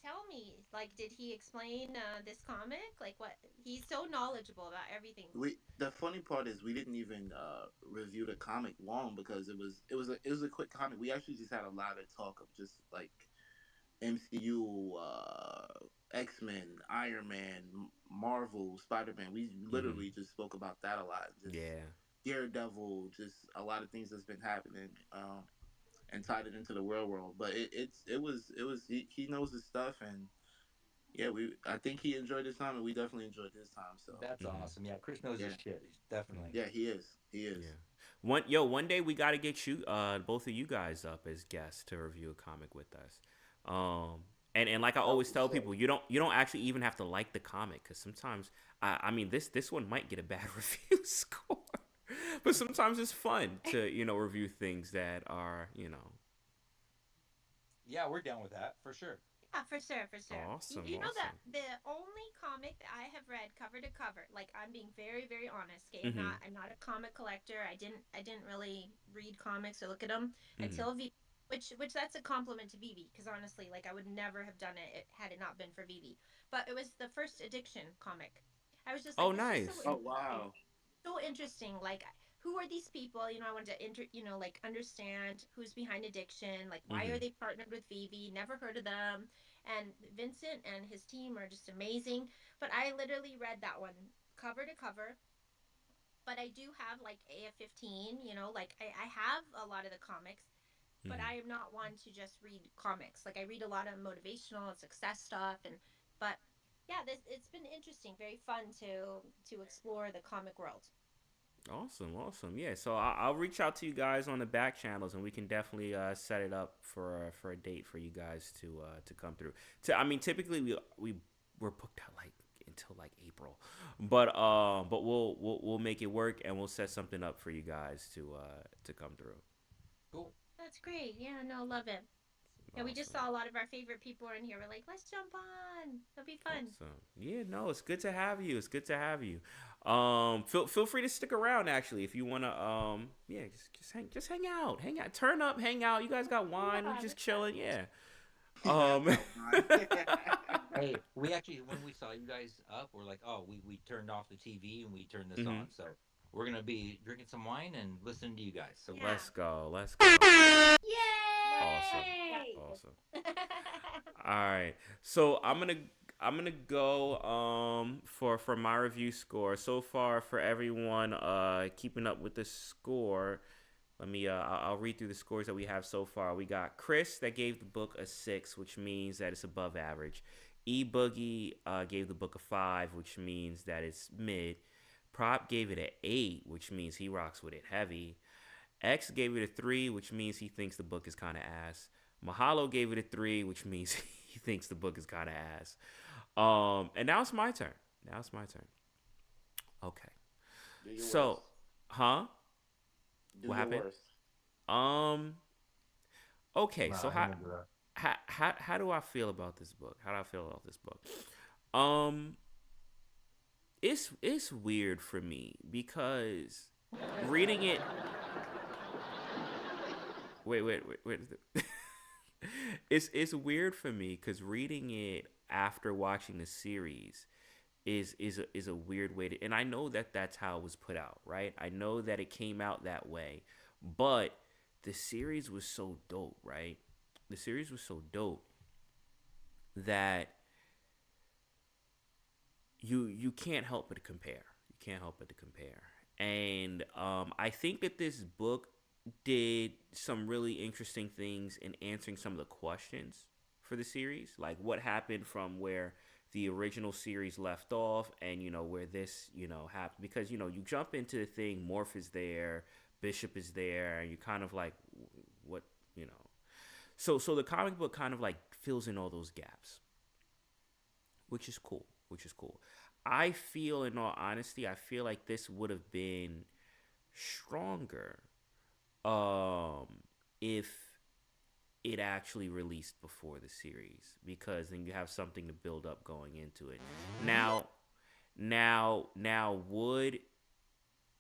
Tell me, like, did he explain this comic? Like, what? He's so knowledgeable about everything. The funny part is we didn't even review the comic long because it was a quick comic. We actually just had a lot of talk of just like MCU, X-Men, Iron Man, Marvel, Spider-Man. We literally just spoke about that a lot. Just Yeah. Daredevil, just a lot of things that's been happening. and tied it into the real world. But he knows his stuff, and yeah, I think he enjoyed his time, and we definitely enjoyed his time. So That's awesome. Yeah, Chris knows his Yeah. shit. Definitely. yeah, he is. One day we got to get you, both of you guys up as guests to review a comic with us. And like I always tell people, you don't actually even have to like the comic, because sometimes I mean this one might get a bad review score, but sometimes it's fun to review things that are Yeah, we're down with that for sure. Yeah, for sure. Awesome, You know that awesome. the only comic that I have read cover to cover, like I'm being very, very honest. Okay, Mhm. I'm not a comic collector. I didn't really read comics or look at them Mhm. until Vivi, which that's a compliment to Vivi, because honestly, like I would never have done it had it not been for Vivi. But it was the first addiction comic. I was just like, Oh, this is nice. so Oh wow. so interesting. Like, who are these people? I wanted to like understand who's behind addiction. Like, why are Mhm. they partnered with Vivi? Never heard of them. And Vincent and his team are just amazing. But I literally read that one cover to cover. But I do have like AF-15. Like I have a lot of the comics. But Mhm. I am not one to just read comics. Like I read a lot of motivational and success stuff. But yeah, it's been interesting, very fun to explore the comic world. Awesome. Yeah, so I'll reach out to you guys on the back channels, and we can definitely set it up for a date for you guys to come through. Typically we're booked out like until like April, but we'll make it work, and we'll set something up for you guys to come through. Cool. That's great. Yeah, no, love it. Yeah, we just saw a lot of our favorite people in here. We're like, let's jump on. It'll be fun. Awesome. Yeah, no, it's good to have you. It's good to have you. Feel free to stick around actually if you wanna. Yeah, just hang out, turn up, hang out. You guys got wine. We're just chilling. Yeah. Hey, we actually, when we saw you guys up, we're like, oh, we turned off the TV and we turned this on. So we're gonna be drinking some wine and listening to you guys. So Yeah. Let's go. Yay! Awesome. All right. So I'm gonna go for my review score so far for everyone keeping up with the score. Let me I'll read through the scores that we have so far. We got Chris that gave the book a 6, which means that it's above average. E Boogie gave the book a 5, which means that it's mid. Prop gave it an 8, which means he rocks with it heavy. X gave it a 3, which means he thinks the book is kind of ass. Mahalo gave it a 3, which means he thinks the book is kind of ass. And now it's my turn. Okay. So, huh? What happened? Okay. Nah, So I ain't gonna do that. how do I feel about this book? It's weird for me because reading it. Wait. It's weird for me because reading it after watching the series is a weird way to, and I know that that's how it was put out, right? I know that it came out that way, but the series was so dope, right? The series was so dope that you can't help but compare. And I think that this book did some really interesting things in answering some of the questions for the series, like what happened from where the original series left off, and where this happened, because you jump into the thing, Morph is there, Bishop is there, and you kind of like what so the comic book kind of like fills in all those gaps, which is cool. I feel, in all honesty, like this would have been stronger if it actually released before the series, because then you have something to build up going into it. Now would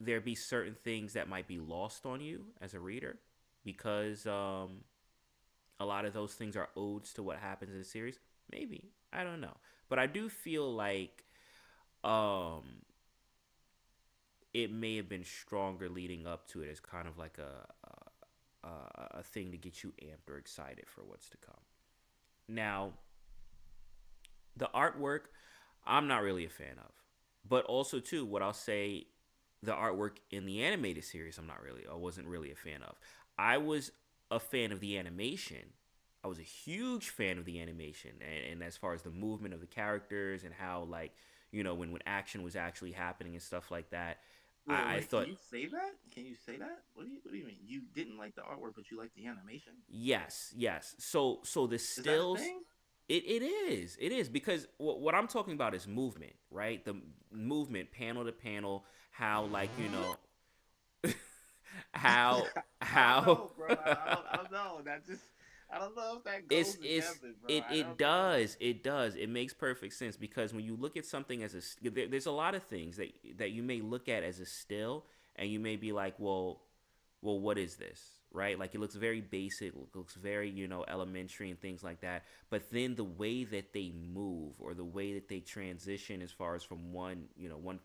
there be certain things that might be lost on you as a reader because a lot of those things are odes to what happens in the series? Maybe, I don't know, but I do feel like it may have been stronger leading up to it as kind of like a thing to get you amped or excited for what's to come. Now, the artwork, I'm not really a fan of, but also too, what I'll say, the artwork in the animated series, I wasn't really a fan of. I was a fan of the animation. I was a huge fan of the animation, and as far as the movement of the characters and how, like, when action was actually happening and stuff like that, I Wait, thought can you say that? Can you say that? What do you mean? You didn't like the artwork, but you liked the animation? yes. So the Is that a stills, thing? it is because what I'm talking about is movement, right? The movement, panel to panel, how, like, how I don't know, bro. I don't know. That just I don't know if that goes it's together, bro. it I it don't know. does it makes perfect sense because when you look at something as there's a lot of things that you may look at as a still, and you may be like, well, what is this, right? Like, it looks very basic, looks very, elementary and things like that, but then the way that they move, or the way that they transition as far as from one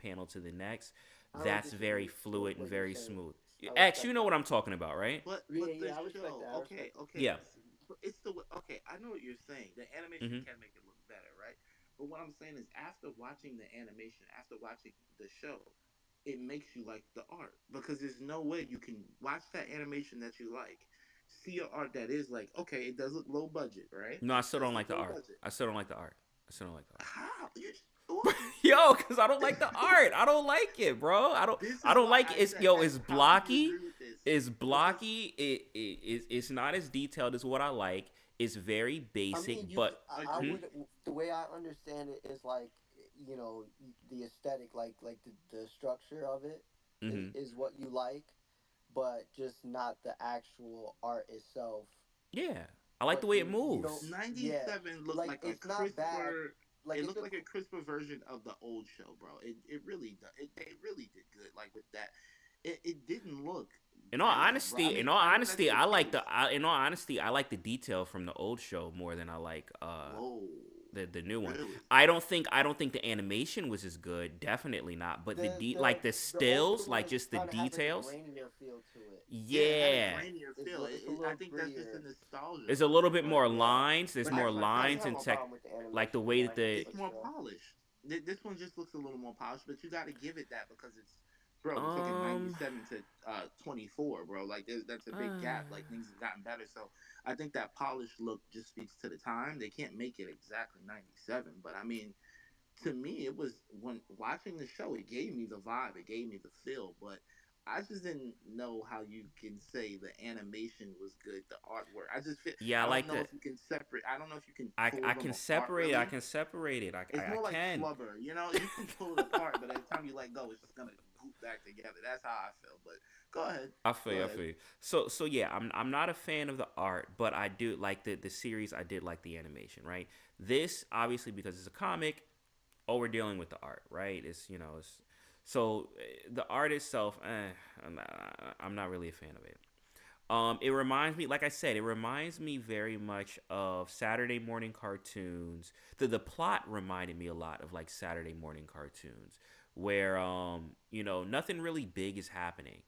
panel to the next, I don't that's disagree very with fluid and what you're very saying. smooth. I X, you respect know what that. I'm talking about, right? But Yeah, the yeah, I respect show, that. I okay, respect okay, Yeah. but it's okay. I know what you're saying. The animation Hmm. can make it look better, right? But what I'm saying is, after watching the animation, after watching the show, it makes you like the art because there's no way you can watch that animation that you like, see an art that is like, okay, it does look low budget, right? No, I It still does don't look like the low art. budget. I still don't like the art. I still don't like the art. How? Yo, because I don't like the art. I don't like it, bro. This I is don't why like it. I It's said, yo, like, it's how do you blocky. agree with this? It's Because blocky. It's not as detailed as what I like. It's very I basic, mean, but I agree. would, the way I understand it is like, the aesthetic, like the structure of it mhm. is what you like, but just not the actual art itself. Yeah, I like But the way it you moves. don't, yeah, 97 looked like like a it's not bad. crisper. Like It it's looked a like a crisper version of the old show, bro. It really they really did good. Like with that, it didn't look In all bad, bro. I honesty, mean, in all I know that's honesty, the I like case. in all honesty, I like the detail from the old show more than I like Whoa, the new one. really? I don't think the animation was as good. Definitely not. But like the the older stills, like one just the kind of has like a details. grainier feel to it. Yeah, it had a Yeah, grainier It's feel. it's a I little think that's just a grittier. nostalgia there's a thing, little bit but more Yeah, lines. There's but more I lines didn't have and no tech, problem with the like the animation way or that anything the for it's the more show. polished. This one just looks a little more polished, but you got to give it that because it's, bro. We're talking um 97 to 24, bro. Like that's a big gap. Like things have gotten better, so I think that polished look just speaks to the time. They can't make it exactly 97, but I mean, to me, it was when watching the show, it gave me the vibe, it gave me the feel, but I just didn't know how you can say the animation was good, the artwork. I just feel yeah, I I don't like know the if you can separate. I don't know if you can I pull them can apart separate it. I really. can separate it. It's I more like can. flubber, you know. You can pull it apart, but by the time you let go, it's just gonna goop back together. That's how I feel. But go ahead, I feel go you, I ahead. feel you. So yeah, I'm not a fan of the art, but I do like the series. I did like the animation, right? This obviously because it's a comic. Oh, we're dealing with the art, right? It's so the art itself. I'm not really a fan of it. It reminds me, like I said, it reminds me very much of Saturday morning cartoons. The plot reminded me a lot of like Saturday morning cartoons, where nothing really big is happening.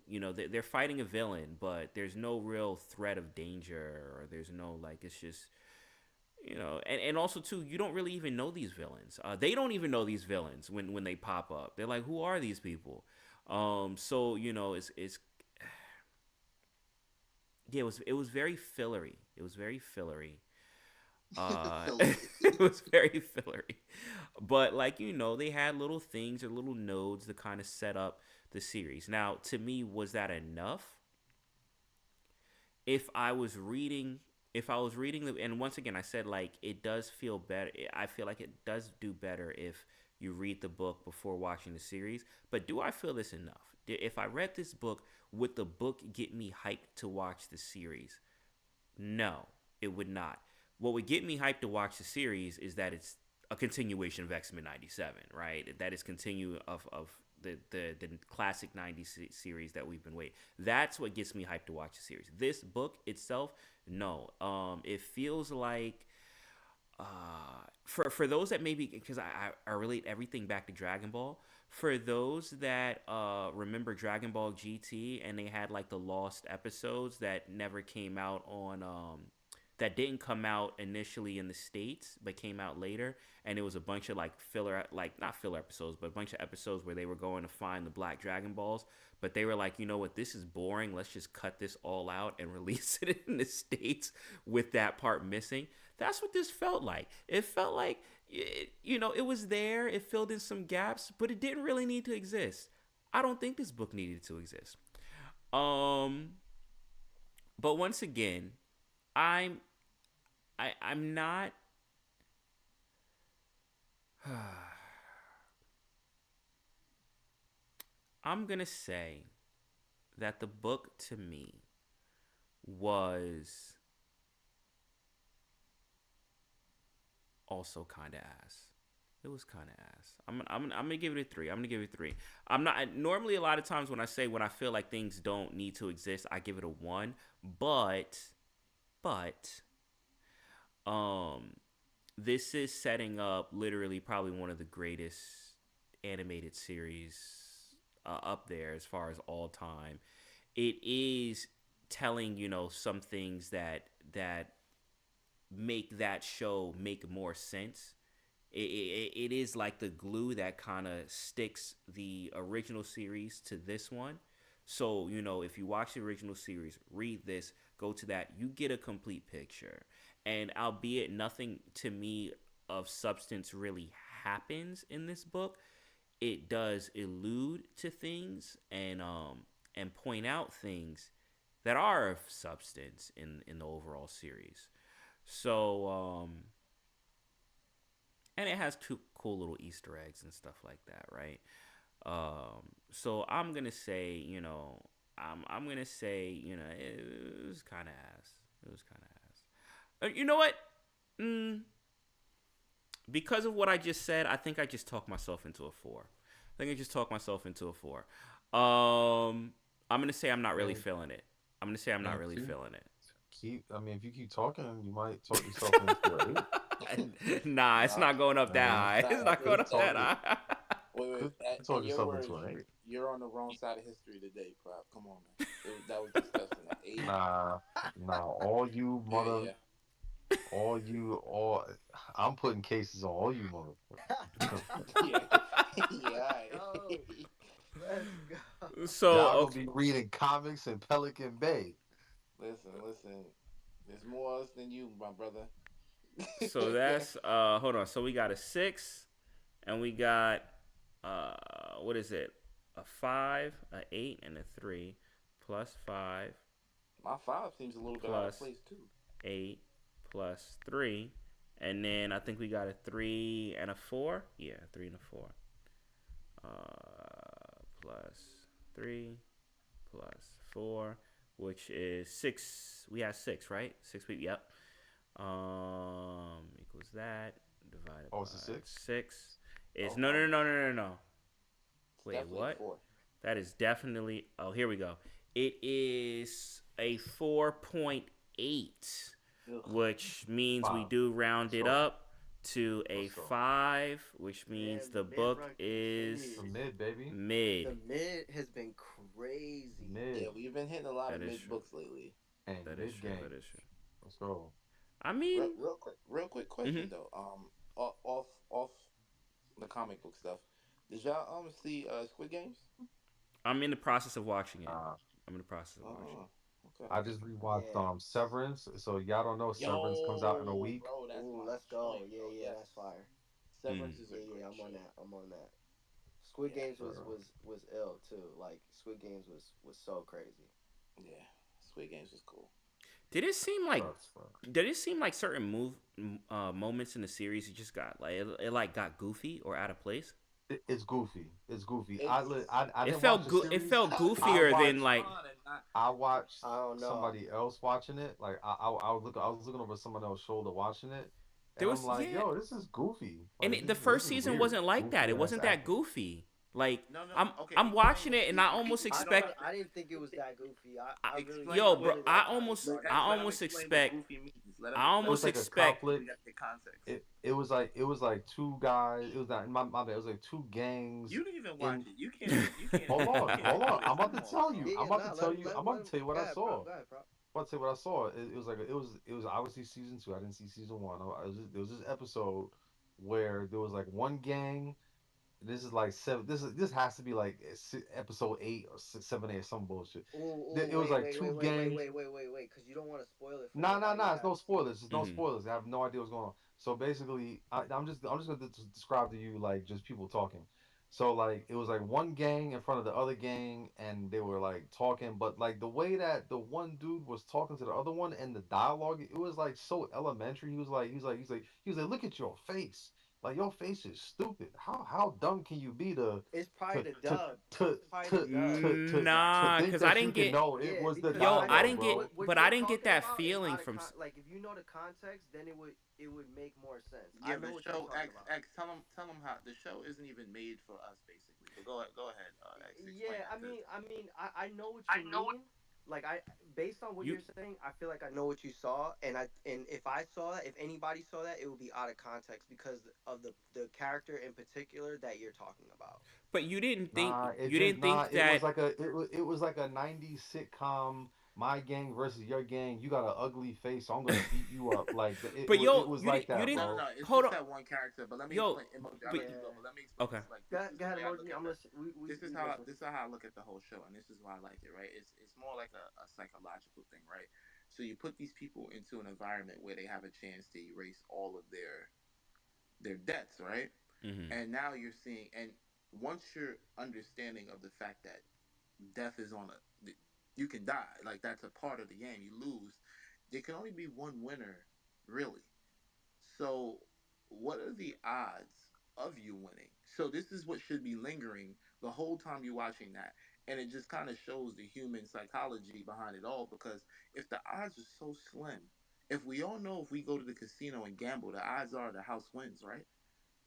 They're fighting a villain, but there's no real threat of danger, or there's no, like, it's just and also too, you don't really even know these villains. They don't even know these villains when they pop up. They're like, who are these people? So it's yeah, it was very fillery. It was very fillery. Filler. It was very fillery. But like, they had little things or little nodes to kind of set up the series. Now, to me, was that enough? If I was reading and once again I said, like, it does feel better. I feel like it does do better if you read the book before watching the series. But do I feel this enough? If I read this book, would the book get me hyped to watch the series? No, it would not. What would get me hyped to watch the series is that it's a continuation of X-Men 97, right? That is continue of the classic 90s series that we've been waiting. That's what gets me hyped to watch the series. This book itself, no. It feels like for those that maybe, because I relate everything back to Dragon Ball. For those that remember Dragon Ball GT and they had like the lost episodes that never came out on that didn't come out initially in the States, but came out later. And it was a bunch of like filler, like not filler episodes, but a bunch of episodes where they were going to find the Black Dragon Balls. But they were like, you know what, this is boring. Let's just cut this all out and release it in the States with that part missing. That's what this felt like. It felt like, it was there. It filled in some gaps, but it didn't really need to exist. I don't think this book needed to exist. But once again, I'm not. I'm gonna say that the book to me was also kind of ass. It was kind of ass. I'm gonna give it a 3. I'm not normally a lot of times when I feel like things don't need to exist, I give it a 1. But this is setting up literally probably one of the greatest animated series up there as far as all time. It is telling, some things that make that show make more sense. It is like the glue that kind of sticks the original series to this one. So, if you watch the original series, read this, go to that, you get a complete picture. And albeit nothing to me of substance really happens in this book, it does allude to things and point out things that are of substance in the overall series. So, and it has cool little Easter eggs and stuff like that, right? So I'm gonna say, I'm gonna say, it was kind of ass. It was kind of ass. You know what? Because of what I just said, I think I just talked myself into a 4. I'm gonna say I'm not really feeling it. If you keep talking, you might talk yourself into it. Nah, it's not going up that high. It's not going up that high. Wait. Talk In your yourself words, into it. you're on the wrong side of history today, Prop. Come on, man. That was disgusting. Nah, all you mother, I'm putting cases on all you motherfuckers. Yeah. Let's go. So y'all gonna be reading comics in Pelican Bay. Listen. There's more us than you, my brother. So that's hold on. So we got a 6, and we got what is it? A 5, a 8, and a 3, plus 5. My 5 seems a little bit out of place too. 8 plus 3, and then I think we got a 3 and a 4. Yeah, 3 and a 4. Plus 3 plus 4, which is 6. We have 6, right? 6. Yep. Equals that divided by it's a 6. 6 is no. Wait, what? 4. That is definitely. Oh, here we go. It is a 4.8, which means we do round it up to a 5, which means the book is mid, baby. Mid. The mid has been crazy. Yeah, we've been hitting a lot of That is mid true. books lately. And That is true. That is true. Let's go. I mean, Real quick question though. Off the comic book stuff. Did y'all see Squid Games? I'm in the process of watching it. Okay. I just rewatched Severance. So y'all don't know, Severance comes out in a week. Bro, that's Ooh, my let's go. joint, Yeah, bro. Yes. that's fire. Severance is a great I'm on show. that. I'm on that. Squid Games bro. was ill too. Like Squid Games was so crazy. Yeah, Squid Games was cool. did it seem like certain moments in the series it just got like it got goofy or out of place? It's goofy. I It didn't felt watch the it series. felt goofier than like. I watched I don't know. somebody else watching it. Like I was looking over someone else's shoulder watching it. There And was- I'm like, yeah. yo, this is goofy. And Like, the this first is season weird. wasn't like that. It Goofy wasn't ass that acting. goofy. Like No, okay. I'm watching it and I almost I expect. didn't think it was that goofy. I really Explain Yo, what bro, it is. I almost Let him explain expect. what goofy means. Let him I almost like a expect. conflict. We got the context. It was like two guys. It was not my bad. It was like two gangs. You didn't even watch it. You can't. Hold on. Come I'm about to tell you. Yeah, I'm about to tell you what I saw. Go ahead, bro. Let's say what I saw. It was like it was obviously season two. I didn't see season one. There was this episode where there was like one gang. This is like seven. This has to be like episode 8 or 7, 8, some bullshit. Oh, It was like two gangs. because you don't want to spoil it for Nah, nah, nobody nah. It's that. no spoilers. It's no Mhm. spoilers. I have no idea what's going on. So basically, I'm just gonna describe to you like just people talking. So like it was like one gang in front of the other gang, and they were like talking, but like the way that the one dude was talking to the other one and the dialogue, it was like so elementary. He was like, look at your face. Like your face is stupid. How dumb can you be It's probably to the to dub. to It's probably the to dub. to Nah, think cause I that you didn't can get. know it Yeah, was the because Yo, I dialogue, didn't get, bro. what but I you're didn't get talking that about is feeling out of from. like if you know the context, then it would make more sense. Yeah, I know the what you're show talking X about. X. Tell them how the show isn't even made for us, basically. But go ahead, X. Explain Yeah, that, cause I know what you mean. Like based on what You you're saying, I feel like I know what you saw, and if I saw that, if anybody saw that, it would be out of context because of the character in particular that you're talking about. but you didn't think Nah, it you just didn't nah. think that. It was like a '90s sitcom. My gang versus your gang. You got an ugly face, so I'm gonna beat you up. Like But it yo, was like you that, didn't. no, bro. it's Hold just on, that one character. But let me yo. explain. Emoji, I But let you go, Yeah. but let me explain okay, this. Like Go this ahead, is the way I look emoji. at I'm the. listening. We This is we how listening. I look at the whole show, and this is why I like it. Right? It's more like a psychological thing, right? So you put these people into an environment where they have a chance to erase all of their debts, right? hmm And now you're seeing, and once you're understanding of the fact that death is on a, you can die, like that's a part of the game. You lose. There can only be one winner, really. So, what are the odds of you winning? So, this is what should be lingering the whole time you're watching that. And it just kind of shows the human psychology behind it all because if the odds are so slim, if we all know if we go to the casino and gamble, the odds are the house wins, right?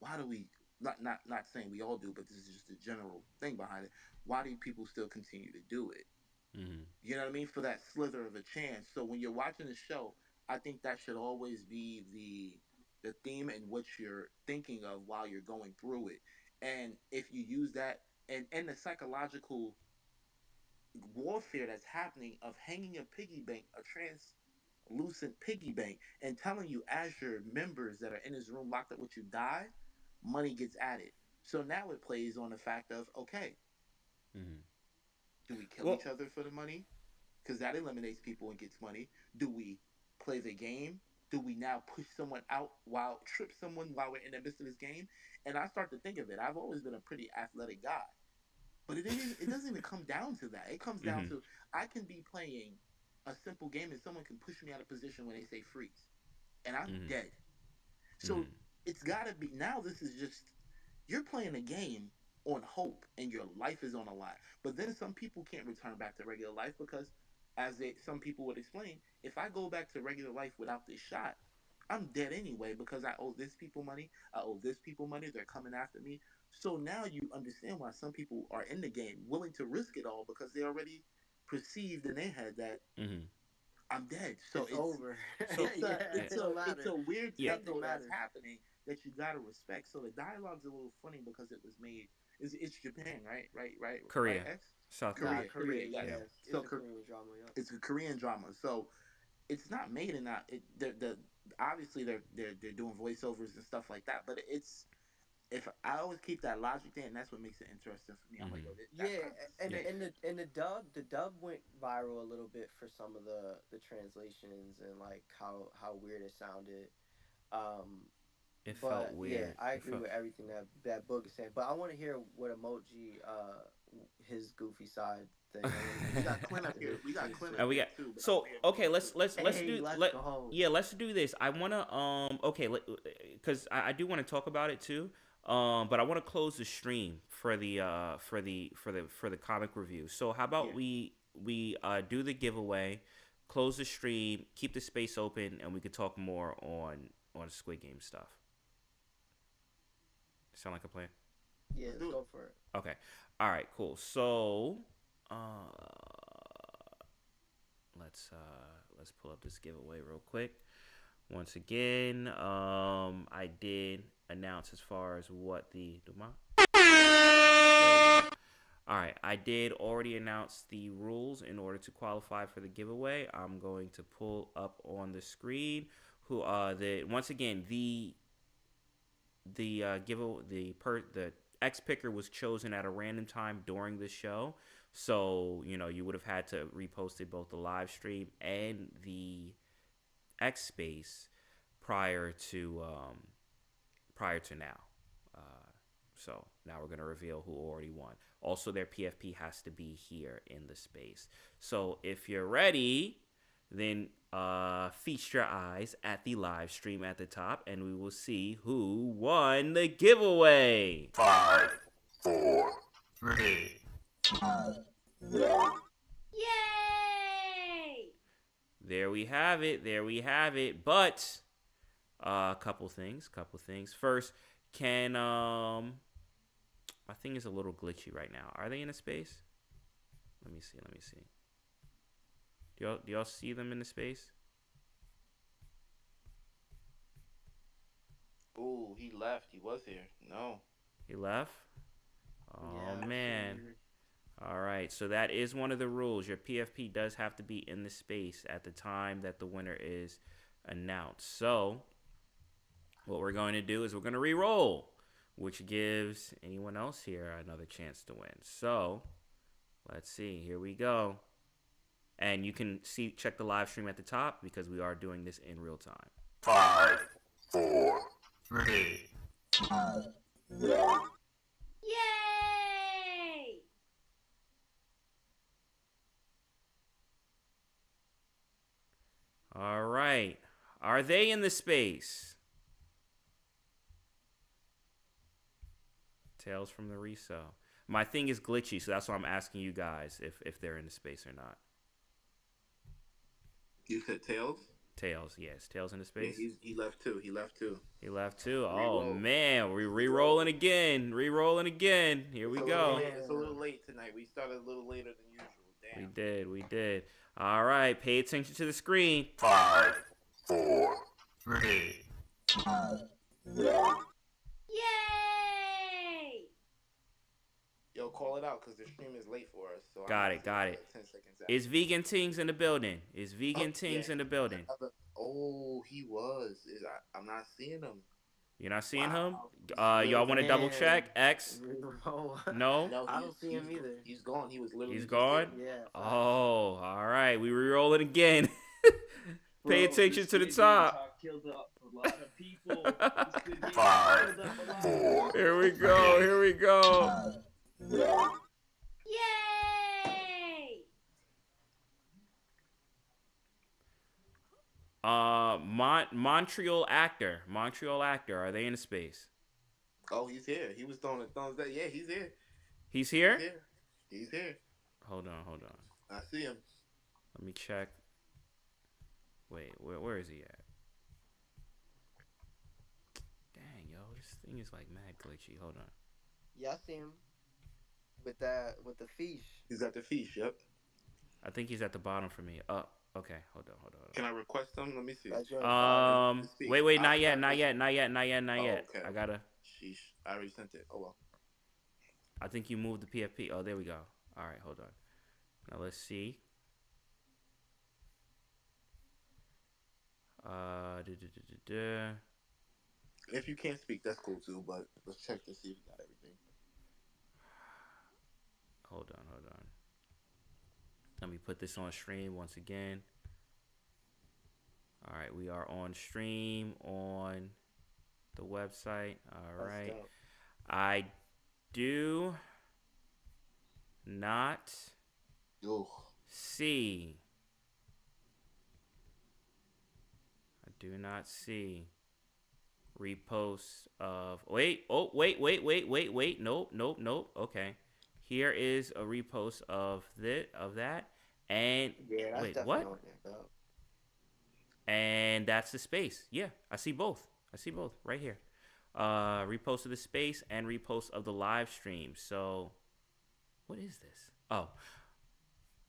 Why do we not saying we all do, but this is just a general thing behind it. Why do people still continue to do it? hmm You know what I mean? For that slither of a chance. So when you're watching the show, I think that should always be the theme in which you're thinking of while you're going through it. And if you use that and the psychological warfare that's happening of hanging a piggy bank, a translucent piggy bank, and telling you as your members that are in this room locked up with you die, money gets added. So now it plays on the fact of okay, hmm do we kill Well, each other for the money? Because that eliminates people and gets money. Do we play the game? Do we now push someone out while trip someone while we're in the midst of this game? And I start to think of it. I've always been a pretty athletic guy, but it doesn't even come down to that. It comes down hmm to I can be playing a simple game and someone can push me out of position when they say freeze, and I'm hmm dead. So hmm it's got to be now. This is just you're playing a game on hope and your life is on the line. But then some people can't return back to regular life because, some people would explain, if I go back to regular life without this shot, I'm dead anyway because I owe this people money. I owe this people money. They're coming after me. So now you understand why some people are in the game willing to risk it all because they already perceived in their head that hmm I'm dead. So It's over. So Yeah, yeah, it don't it's matter. a weird yeah. tango Nothing that's matters. happening that you gotta respect. So the dialogue's a little funny because it was made. It's Japan, right? Right. Korea, X. South Nah, Korea. Korea. Yes. Yeah. Yeah, So it's a Korean drama. Yep. it's a Korean drama. So it's not made in that. The obviously they're doing voiceovers and stuff like that. But it's if I always keep that logic there, and that's what makes it interesting for me. I'm like, hmm yo, that Yeah, premise is and Yeah. there. the dub went viral a little bit for some of the translations and like how weird it sounded. Um, It felt but yeah, weird. I It agree felt. with everything that Boog is saying. But I want to hear what emoji his goofy side thing. I want We to got Clint up here. We got Clint And up we here got too. But I so want to hear okay. emoji too. Let's Hey, do let's let go. yeah. Let's do this. I wanna okay because I do want to talk about it too. But I want to close the stream for the comic review. So how about Yeah. we do the giveaway, close the stream, keep the space open, and we could talk more on Squid Game stuff. Sound like a plan? Yeah, Let's let's do it. go for it. Okay. All right. Cool. So let's pull up this giveaway real quick. Once again, I did announce as far as what the All right, I did already announce the rules in order to qualify for the giveaway. I'm going to pull up on the screen who once again the the X picker was chosen at a random time during the show. So, you would have had to repost both the live stream and the X space prior to now. So now we're gonna reveal who already won. Also, their PFP has to be here in the space. So if you're ready, then feast your eyes at the live stream at the top, and we will see who won the giveaway. 5, 4, 3, 2, 1. Yay! There we have it. But a couple things. First, can my thing is a little glitchy right now. Are they in a space? Let me see. Do y'all see them in the space? Ooh, he left. He was here. No. He left? Oh, Yeah, man. sure. All right, so that is one of the rules. Your PFP does have to be in the space at the time that the winner is announced. So what we're going to do is we're going to re-roll, which gives anyone else here another chance to win. So let's see. Here we go. And you can check the live stream at the top because we are doing this in real time. 5, 4, 3, 2, 1. Yay! All right. Are they in the space? Tales from the Resale. My thing is glitchy, so that's why I'm asking you guys if they're in the space or not. You said Tails? Tails, yes. Tails in the space? Yeah, he left too. He left too. He left too? Oh, Re-roll. man. We're re-rolling again. Re-rolling again. Here we go. It's a little late tonight. We started a little later than usual. Damn. We did. All right. Pay attention to the screen. 5, 4, 3, 2, 1. Yay! Yo, call it out because the stream is late for us. So Got I'm it. gonna say 10 seconds after. Is Vegan Tings in the building? In the building? Oh, he was. I'm not seeing him. You're not seeing him? Wow. Y'all want to double Man. check? X? No. No? No, I don't see him he's- either. He's gone. He was literally. He's just gone? there. Yeah. Oh, all right. We re-roll it again. Pay Bro, attention this to the Vegan top. talk killed up a lot of people. This Vegan talk 5, killed up a lot of 4, people. Here we go. 1. Yay! Montreal actor. Are they in the space? Oh, he's here. He was throwing the thumbs up. Yeah, he's here. He's here? He's here. Hold on. I see him. Let me check. Wait, where is he at? Dang, yo, this thing is like mad glitchy. Hold on. Yeah, I see him. With the fish. He's at the feast. Yep. I think he's at the bottom for me. Oh, okay. Hold on. Can I request him? Let me see. That's your Wait, not yet. okay. I gotta. Sheesh. I already sent it. Oh well. I think you moved the PFP. Oh, there we go. All right, hold on. Now let's see. If you can't speak, that's cool too. But let's check to see if you got everything. Hold on. Let me put this on stream once again. All right, we are on stream on the website. All right. Let's go. I do not Yo. see. I do not see reposts of. Wait. Nope. Okay. Here is a repost of that. And Yeah, that's wait, definitely what? on there, dog. And that's the space. Yeah, I see both right here. Repost of the space and repost of the live stream. So, what is this? Oh,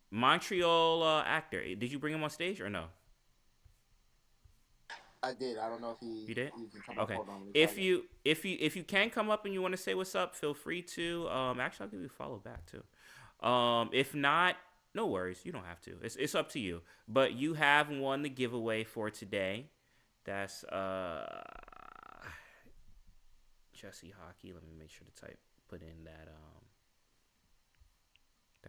Montreal actor. Did you bring him on stage or no? I did. I don't know if he. You did? He can come up. Okay. Hold on, let me If try you can come up and you want to say what's up, feel free to. Actually, I'll give you a follow back too. If not, no worries. You don't have to. It's up to you. But you have won the giveaway for today. That's Jesse Hockey. Let me make sure to put in that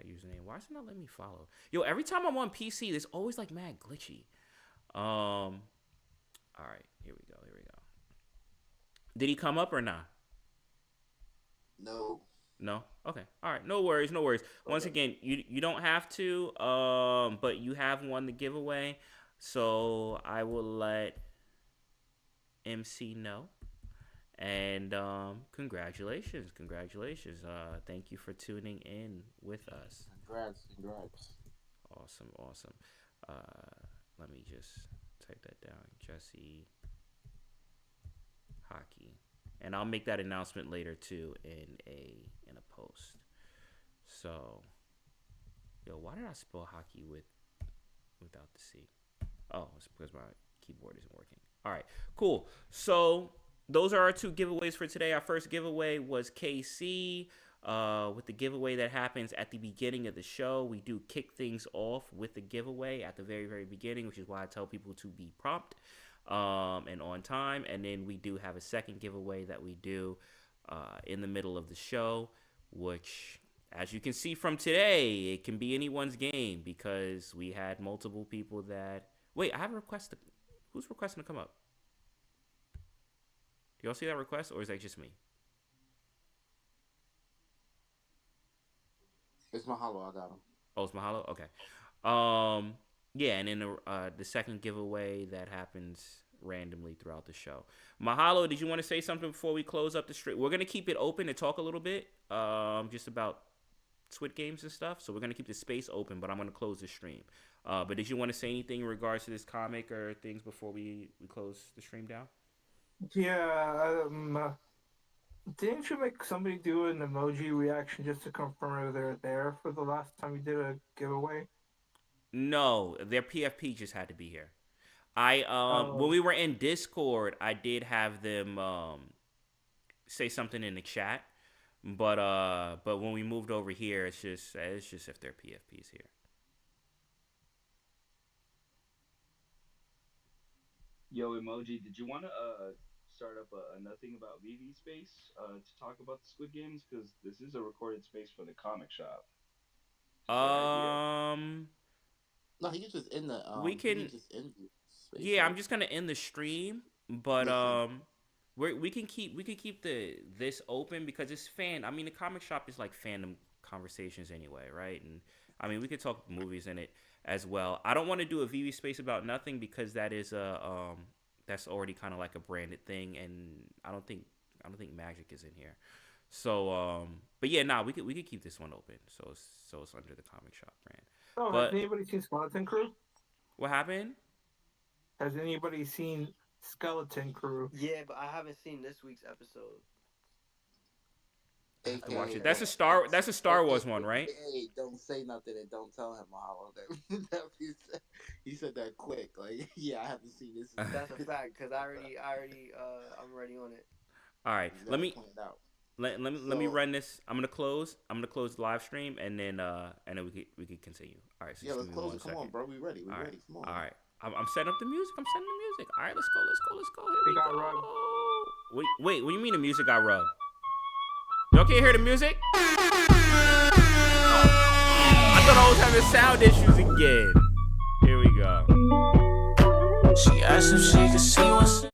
username. Why is it not letting me follow? Yo, every time I'm on PC, there's always like mad glitchy. All right, here we go. Did he come up or not? No. No? Okay. All right. No worries. Once again, you don't have to, but you have won the giveaway. So I will let MC know. And congratulations. Thank you for tuning in with us. Congrats. Awesome. Let me just type that down. Jesse Hockey. And I'll make that announcement later too in a post. So, yo, why did I spell hockey without the C? Oh, it's because my keyboard isn't working. All right, cool. So those are our 2 giveaways for today. Our first giveaway was KC. With the giveaway that happens at the beginning of the show, we do kick things off with the giveaway at the very, very beginning, which is why I tell people to be prompt and on time. And then we do have a second giveaway that we do in the middle of the show, which, as you can see from today, it can be anyone's game because we had multiple people that... Wait, I have a request. Who's requesting to come up? Do y'all see that request, or is that just me? It's Mahalo. I got him. Oh, it's Mahalo? Okay. Yeah, and then the second giveaway that happens randomly throughout the show. Mahalo, did you want to say something before we close up the stream? We're going to keep it open and talk a little bit just about Squid Games and stuff. So we're going to keep the space open, but I'm going to close the stream. But did you want to say anything in regards to this comic or things before we close the stream down? Yeah, didn't you make somebody do an emoji reaction just to confirm if they're there for the last time you did a giveaway? No, their PFP just had to be here. When we were in Discord, I did have them say something in the chat, but when we moved over here, it's just if their PFP's here. Yo, Emoji, did you want to start up a nothing about VV space to talk about the Squid Games? Because this is a recorded space for the comic shop. No, he was just in the. We can. Yeah, I'm just gonna end the stream, but we can keep this open because it's fan. I mean, the comic shop is like fandom conversations anyway, right? And I mean, we could talk movies in it as well. I don't want to do a VV space about nothing because that is that's already kind of like a branded thing, and I don't think Magic is in here. So, but yeah, we could keep this one open. So it's under the comic shop brand. Oh, has anybody seen Skeleton Crew? What happened? Has anybody seen Skeleton Crew? Yeah, but I haven't seen this week's episode. I watch it. That's a Star Wars one, right? Hey, don't say nothing and don't tell him, Mahalo. He said that quick. Like, yeah, I haven't seen this. That's a fact because I'm already on it. All right, let me run this. I'm gonna close the live stream and then we could continue. All right, so yeah, let's close it. Come on, bro, we ready. We ready. Come on. All right, I'm setting up the music. All right, let's go. Here We we got go. rugged. Wait, what do you mean the music got rugged? Y'all can't hear the music? I thought I was having sound issues again. Here we go. She asked if she could see what's